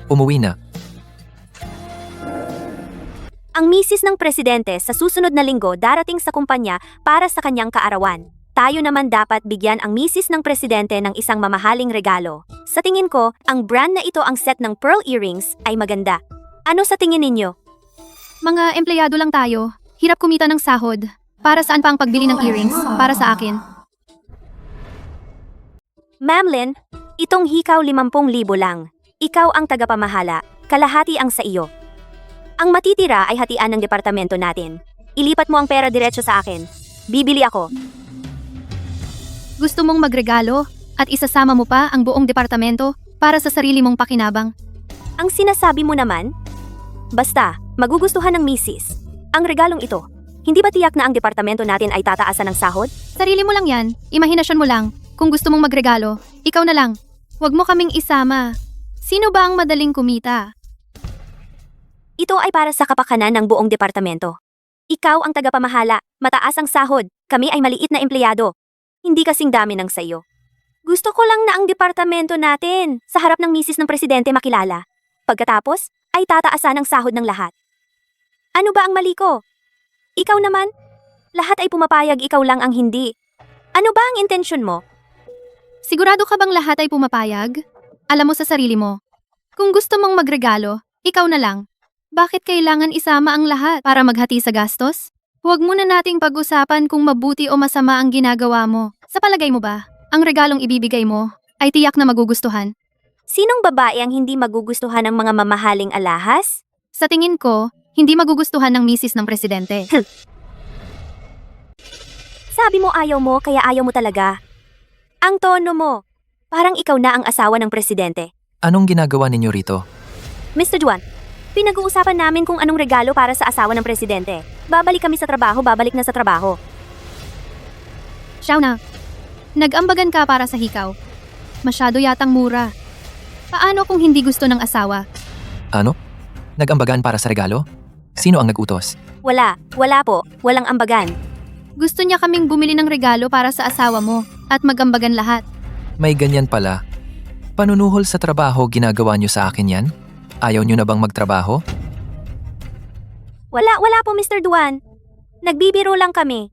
Umuwi na. Ang misis ng presidente sa susunod na linggo darating sa kumpanya para sa kanyang kaarawan. Tayo naman dapat bigyan ang misis ng presidente ng isang mamahaling regalo. Sa tingin ko, ang brand na ito ang set ng pearl earrings ay maganda. Ano sa tingin ninyo? Mga empleyado lang tayo. Hirap kumita ng sahod. Para saan pa ang pagbili ng earrings? Para sa akin. Ma'am Lynn, itong hikaw 50,000 lang. Ikaw ang tagapamahala, kalahati ang sa iyo. Ang matitira ay hatian ng departamento natin. Ilipat mo ang pera diretso sa akin. Bibili ako. Gusto mong magregalo at isasama mo pa ang buong departamento para sa sarili mong pakinabang. Ang sinasabi mo naman? Basta, magugustuhan ng misis. Ang regalong ito, hindi ba tiyak na ang departamento natin ay tataasan ng sahod? Sarili mo lang yan. Imahinasyon mo lang. Kung gusto mong magregalo, ikaw na lang. Huwag mo kaming isama. Sino ba ang madaling kumita? Ito ay para sa kapakanan ng buong departamento. Ikaw ang tagapamahala, mataas ang sahod, kami ay maliit na empleyado. Hindi kasing dami ng sayo. Gusto ko lang na ang departamento natin sa harap ng misis ng presidente makilala. Pagkatapos, ay tataasan ang sahod ng lahat. Ano ba ang mali ko? Ikaw naman? Lahat ay pumapayag, ikaw lang ang hindi. Ano ba ang intensyon mo? Sigurado ka bang lahat ay pumapayag? Alam mo sa sarili mo. Kung gusto mong magregalo, ikaw na lang. Bakit kailangan isama ang lahat para maghati sa gastos? Huwag muna nating pag-usapan kung mabuti o masama ang ginagawa mo. Sa palagay mo ba, ang regalong ibibigay mo ay tiyak na magugustuhan? Sinong babae ang hindi magugustuhan ng mga mamahaling alahas? Sa tingin ko, hindi magugustuhan ng misis ng presidente. Sabi mo ayaw mo, kaya ayaw mo talaga. Ang tono mo, parang ikaw na ang asawa ng presidente. Anong ginagawa ninyo rito? Mr. Duan, pinag-uusapan namin kung anong regalo para sa asawa ng presidente. Babalik kami sa trabaho, babalik na sa trabaho. Shauna, nag-ambagan ka para sa hikaw. Masyado yatang mura. Paano kung hindi gusto ng asawa? Ano? Nag-ambagan para sa regalo? Sino ang nag-utos? Wala po, walang ambagan. Gusto niya kaming bumili ng regalo para sa asawa mo at mag-ambagan lahat. May ganyan pala. Panunuhol sa trabaho ginagawa nyo sa akin yan? Ayaw nyo na bang magtrabaho? Wala po Mr. Duan. Nagbibiro lang kami.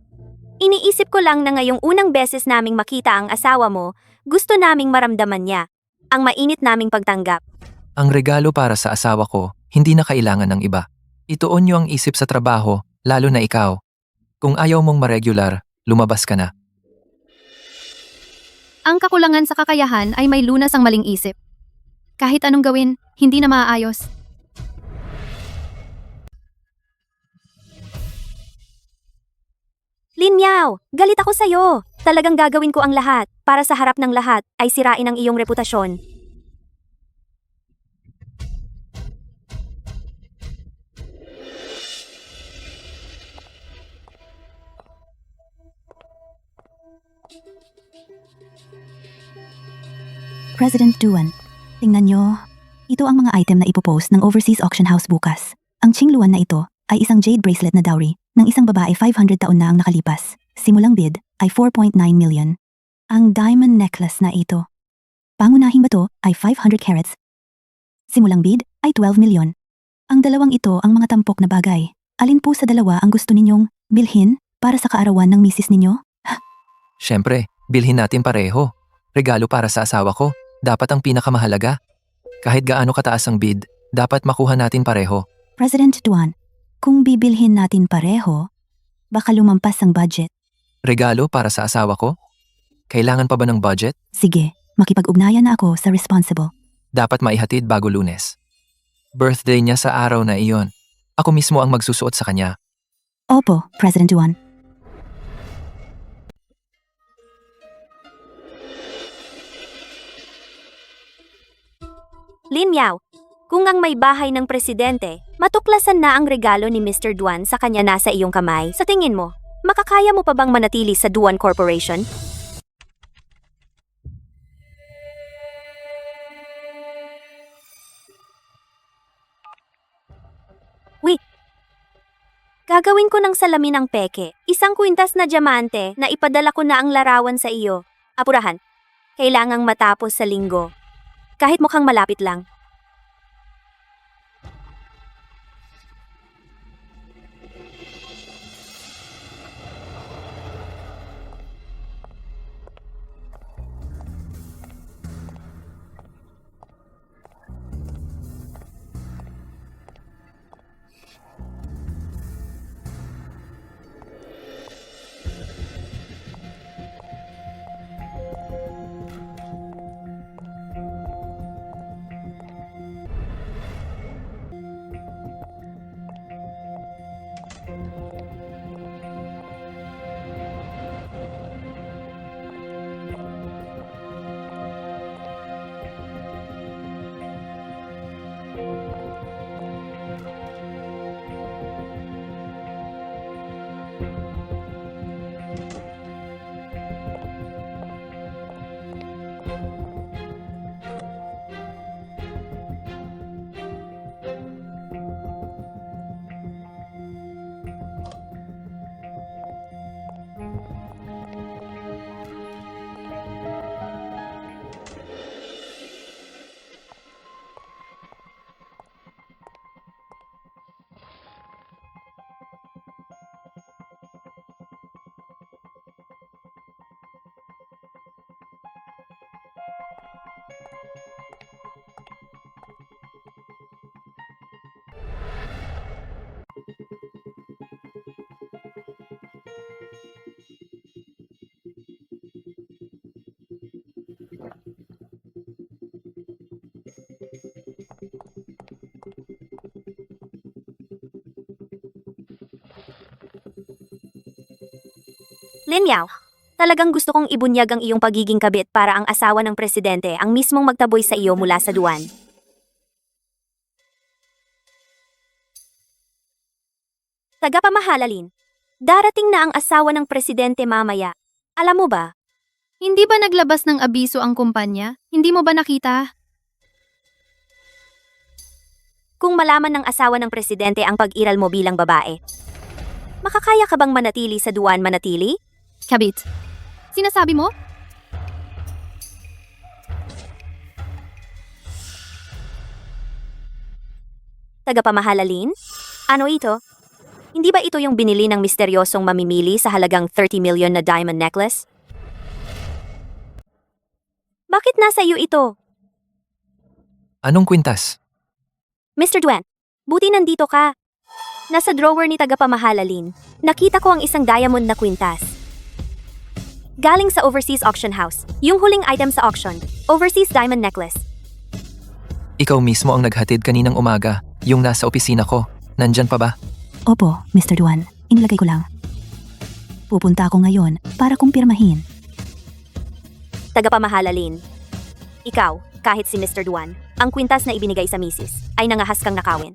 Iniisip ko lang na ngayong unang beses naming makita ang asawa mo, gusto naming maramdaman niya. Ang mainit naming pagtanggap. Ang regalo para sa asawa ko, hindi na kailangan ng iba. Ituon nyo ang isip sa trabaho, lalo na ikaw. Kung ayaw mong ma-regular, lumabas ka na. Ang kakulangan sa kakayahan ay may lunas ang maling isip. Kahit anong gawin, hindi na maaayos. Lin Miao, galit ako sa'yo. Talagang gagawin ko ang lahat para sa harap ng lahat ay sirain ang iyong reputasyon. President Duan, tingnan nyo. Ito ang mga item na ipopost ng Overseas Auction House bukas. Ang Qingluan na ito ay isang jade bracelet na dowry ng isang babae 500 taon na ang nakalipas. Simulang bid ay 4.9 million. Ang diamond necklace na ito. Pangunahing bato ay 500 carats. Simulang bid ay 12 milyon. Ang dalawang ito ang mga tampok na bagay. Alin po sa dalawa ang gusto ninyong bilhin para sa kaarawan ng misis ninyo? Siyempre, bilhin natin pareho. Regalo para sa asawa ko, dapat ang pinakamahalaga. Kahit gaano kataas ang bid, dapat makuha natin pareho. President Duan, kung bibilhin natin pareho, baka lumampas ang budget. Regalo para sa asawa ko? Kailangan pa ba ng budget? Sige, makipag-ugnayan na ako sa responsible. Dapat maihatid bago Lunes. Birthday niya sa araw na iyon. Ako mismo ang magsusuot sa kanya. Opo, President Duan. Lin Miao, kung ang may bahay ng presidente, matuklasan na ang regalo ni Mr. Duan sa kanya nasa iyong kamay, sa tingin mo, makakaya mo pa bang manatili sa Duan Corporation? Gagawin ko ng salamin ang peke, isang kwintas na diamante na ipadala ko na ang larawan sa iyo. Apurahan, kailangang matapos sa linggo. Kahit mukhang malapit lang. Lin Yao, talagang gusto kong ibunyag ang iyong pagiging kabit para ang asawa ng presidente ang mismong magtaboy sa iyo mula sa Duan. Tagapamahalalin, darating na ang asawa ng presidente mamaya. Alam mo ba? Hindi ba naglabas ng abiso ang kumpanya? Hindi mo ba nakita? Kung malaman ng asawa ng presidente ang pag-iral mo bilang babae, makakaya ka bang manatili sa Duan manatili? Kabit. Sinasabi mo? Tagapamahalalin? Ano ito? Hindi ba ito yung binili ng misteryosong mamimili sa halagang 30 million na diamond necklace? Bakit nasa iyo ito? Anong kwintas? Mr. Duan, buti nandito ka. Nasa drawer ni tagapamahalalin, nakita ko ang isang diamond na kwintas. Galing sa Overseas Auction House, yung huling item sa auction, Overseas Diamond Necklace. Ikaw mismo ang naghatid kaninang umaga, yung nasa opisina ko. Nandyan pa ba? Opo, Mr. Duan. Inilagay ko lang. Pupunta ako ngayon para kumpirmahin. Tagapamahalalin. Ikaw, kahit si Mr. Duan, ang kwintas na ibinigay sa misis, ay nangahas kang nakawin.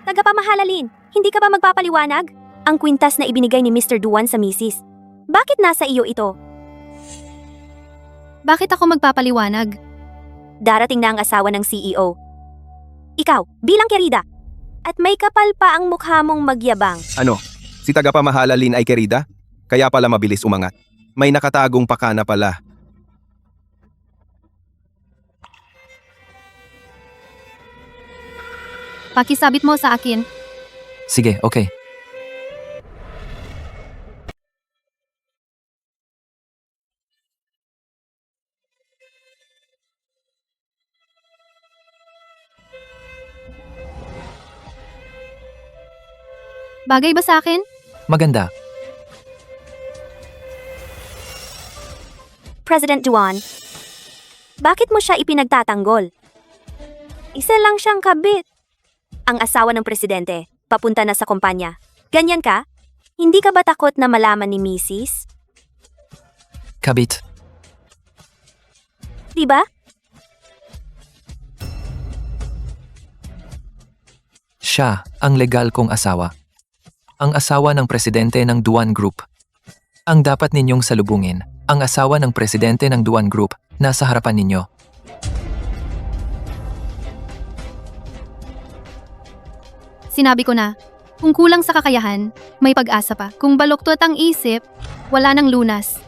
Tagapamahalalin, hindi ka ba magpapaliwanag? Ang kwintas na ibinigay ni Mr. Duan sa misis. Bakit nasa iyo ito? Bakit ako magpapaliwanag? Darating na ang asawa ng CEO. Ikaw, bilang kerida. At may kapal pa ang mukha mong magyabang. Ano? Si tagapamahala Lin ay kerida, kaya pala mabilis umangat. May nakatagong pakana pala. Pakisabit mo sa akin. Sige, okay. Bagay ba sa akin? Maganda. President Duan, bakit mo siya ipinagtatanggol? Isa lang siyang kabit. Ang asawa ng presidente, papunta na sa kumpanya. Ganyan ka? Hindi ka ba takot na malaman ni Mrs.? Kabit. Di ba? Siya ang legal kong asawa. Ang asawa ng presidente ng Duan Group. Ang dapat ninyong salubungin, ang asawa ng presidente ng Duan Group, nasa harapan ninyo. Sinabi ko na, kung kulang sa kakayahan, may pag-asa pa. Kung baluktot ang isip, wala nang lunas.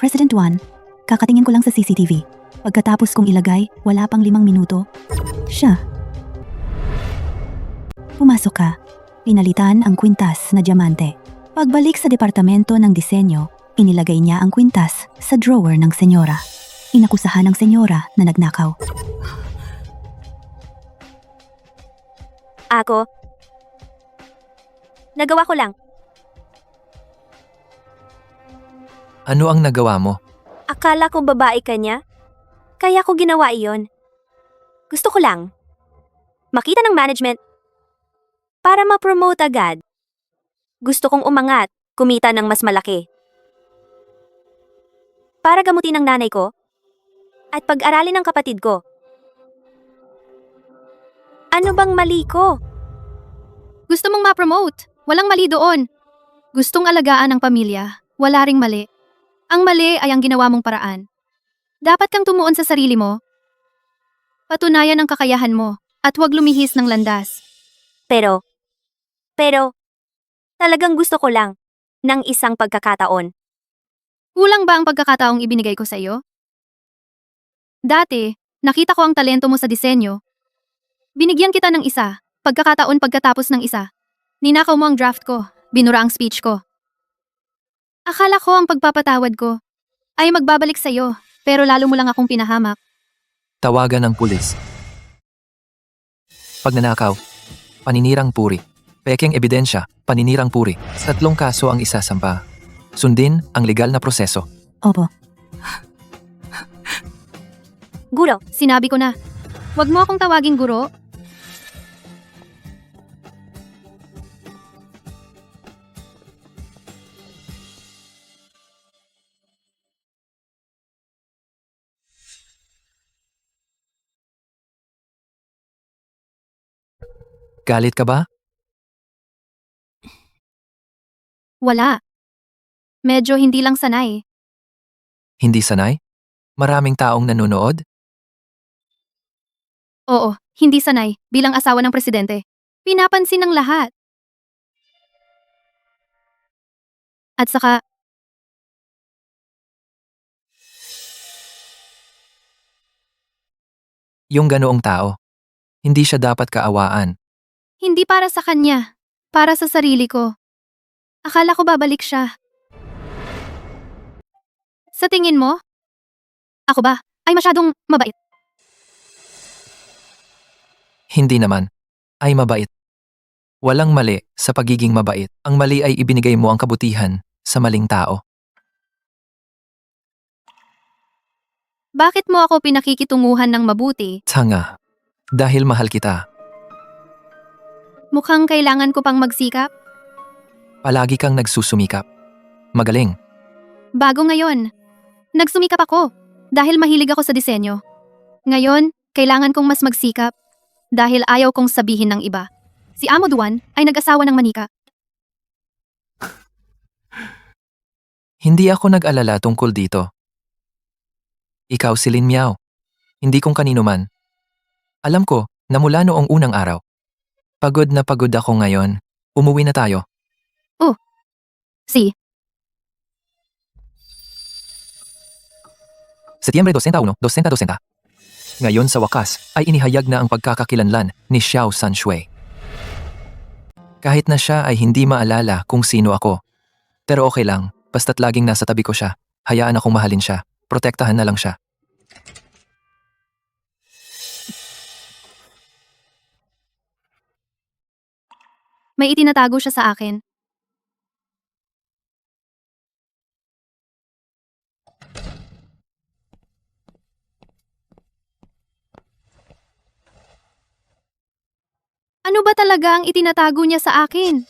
President Juan, kakatingin ko lang sa CCTV. Pagkatapos kong ilagay, wala pang 5 minuto. Siya. Pumasok ka. Pinalitan ang kwintas na diamante. Pagbalik sa departamento ng disenyo, inilagay niya ang kwintas sa drawer ng senyora. Inakusahan ng senyora na nagnakaw. Ako? Nagawa ko lang. Ano ang nagawa mo? Akala ko babae ka niya. Kaya ko ginawa iyon. Gusto ko lang makita ng management para ma-promote agad. Gusto kong umangat, kumita ng mas malaki. Para gamutin ang nanay ko at pag-aralin ng kapatid ko. Ano bang mali ko? Gusto mong ma-promote? Walang mali doon. Gustong alagaan ang pamilya? Wala ring mali. Ang mali ay ang ginawa mong paraan. Dapat kang tumuon sa sarili mo. Patunayan ang kakayahan mo at huwag lumihis ng landas. Pero, talagang gusto ko lang ng isang pagkakataon. Kulang ba ang pagkakataong ibinigay ko sa iyo? Dati, nakita ko ang talento mo sa disenyo. Binigyan kita ng isa, pagkakataon pagkatapos ng isa. Ninakaw mo ang draft ko, binura ang speech ko. Akala ko ang pagpapatawad ko ay magbabalik sa iyo, pero lalo mo lang akong pinahamak. Tawagan ng pulis. Pagnanakaw. Paninirang puri. Pekeng ebidensya. Paninirang puri. 3 kaso ang isasampa. Sundin ang legal na proseso. Opo. Guro, Sinabi ko na, huwag mo akong tawaging guro. Galit ka ba? Wala. Medyo hindi lang sanay. Hindi sanay? Maraming taong nanonood? Oo, hindi sanay bilang asawa ng presidente. Pinapansin ng lahat. At saka, Yung ganoong tao. Hindi siya dapat kaawaan. hindi para sa kanya, para sa sarili ko. Akala ko babalik siya. Sa tingin mo? Ako ba ay masyadong mabait? Hindi naman. Ay mabait. Walang mali sa pagiging mabait. Ang mali ay ibinigay mo ang kabutihan sa maling tao. Bakit mo ako pinakikitunguhan ng mabuti? Tanga. Dahil mahal kita. Mukhang kailangan ko pang magsikap? Palagi kang nagsusumikap. Magaling. Bago ngayon. Nagsumikap ako dahil mahilig ako sa disenyo. Ngayon, kailangan kong mas magsikap dahil ayaw kong sabihin ng iba. Si Amo Duan ay nag-asawa ng manika. Hindi ako nag-alala tungkol dito. Ikaw si Lin Miao. Hindi kung kanino man. Alam ko na mula noong unang araw. Pagod na pagod ako ngayon. Umuwi na tayo. Si, Setyembre 21, 2020. Ngayon sa wakas ay inihayag na ang pagkakakilanlan ni Xiao Sanshui. Kahit na siya ay hindi maalala kung sino ako. Pero okay lang, basta't laging nasa tabi ko siya. Hayaan akong mahalin siya. Protektahan na lang siya. may itinatago siya sa akin. Ano ba talaga ang itinatago niya sa akin?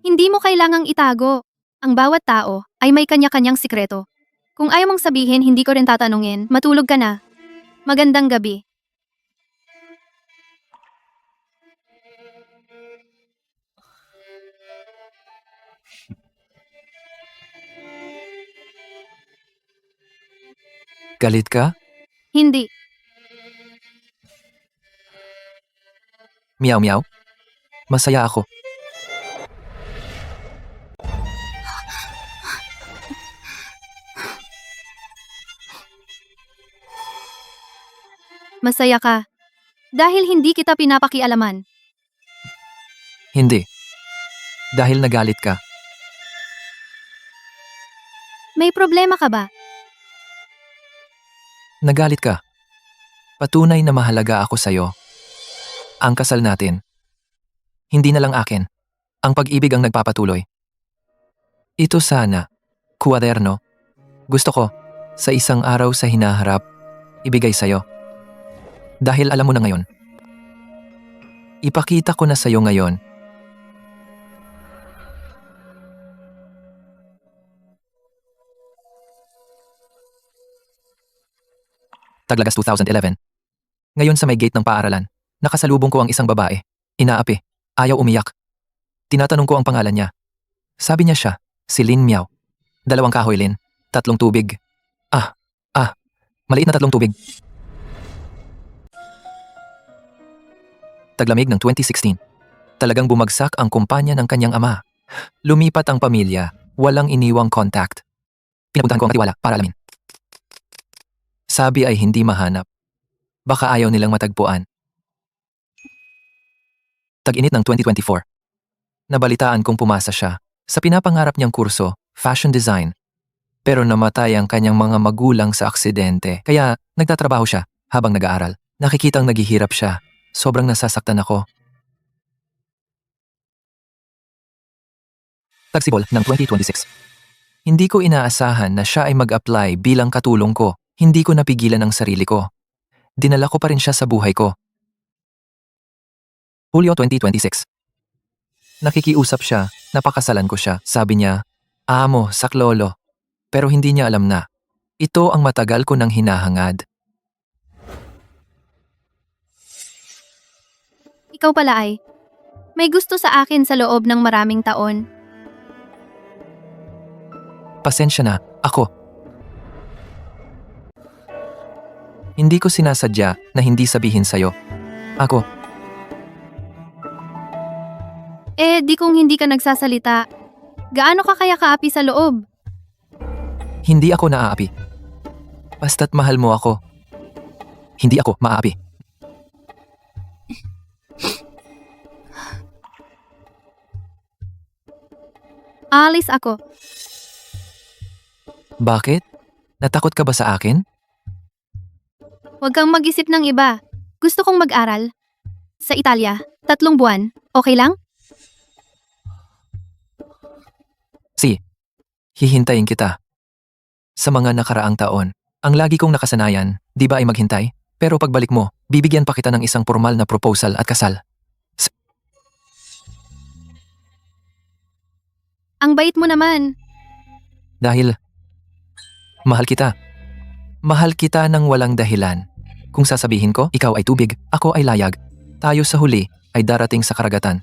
Hindi mo kailangang itago. Ang bawat tao ay may kanya-kanyang sikreto. Kung ayaw mong sabihin, hindi ko rin tatanungin. Matulog ka na. Magandang gabi. Galit ka? Hindi. Meow meow? Masaya ako. Masaya ka. Dahil hindi kita pinapakialaman. Hindi. Dahil nagalit ka. May problema ka ba? Nagalit ka. Patunay na mahalaga ako sa'yo. Ang kasal natin. Hindi na lang akin. Ang pag-ibig ang nagpapatuloy. Ito sana, kuwaderno. Gusto ko, sa isang araw sa hinaharap, ibigay sa'yo. Dahil alam mo na ngayon. Ipakita ko na sa'yo ngayon. Taglagas 2011. Ngayon sa may gate ng paaralan, nakasalubong ko ang isang babae. Inaapi. Ayaw umiyak. Tinatanong ko ang pangalan niya. Sabi niya siya, si Lin Miao. 2 kahoy Lin, 3 tubig. Maliit na 3 tubig. Taglamig ng 2016. Talagang bumagsak ang kumpanya ng kanyang ama. Lumipat ang pamilya, walang iniwang contact. Pinapuntahan ko ang katiwala para alamin. Sabi ay hindi mahanap. Baka ayaw nilang matagpuan. Tag-init ng 2024. Nabalitaan kong pumasa siya sa pinapangarap niyang kurso, fashion design. Pero namatay ang kanyang mga magulang sa aksidente, kaya nagtatrabaho siya habang nag-aaral. Nakikitang naghihirap siya. Sobrang nasasaktan ako. Tagsibol ng 2026. Hindi ko inaasahan na siya ay mag-apply bilang katulong ko. Hindi ko napigilan ang sarili ko. Dinala ko pa rin siya sa buhay ko. Hulyo 2026. Nakikiusap siya, napakasalan ko siya. Sabi niya, amo, saklolo. Pero hindi niya alam na, ito ang matagal ko nang hinahangad. Ikaw pala ay may gusto sa akin sa loob ng maraming taon. Pasensya na, ako. Hindi ko sinasadya na hindi sabihin sa'yo. Ako, Di kung hindi ka nagsasalita, gaano ka kaya kaapi sa loob? hindi ako naaapi. Basta't mahal mo ako. Hindi ako maaapi. Alis ako. Bakit? Natakot ka ba sa akin? Huwag kang mag-isip ng iba. Gusto kong mag-aral. Sa Italia, 3 buwan. Okay lang? Hihintayin kita. Sa mga nakaraang taon, ang lagi kong nakasanayan, di ba ay maghintay? Pero pagbalik mo, bibigyan pa kita ng isang formal na proposal at kasal. Ang bait mo naman. Dahil, mahal kita. Mahal kita ng walang dahilan. Kung sasabihin ko, ikaw ay tubig, ako ay layag. Tayo sa huli ay darating sa karagatan.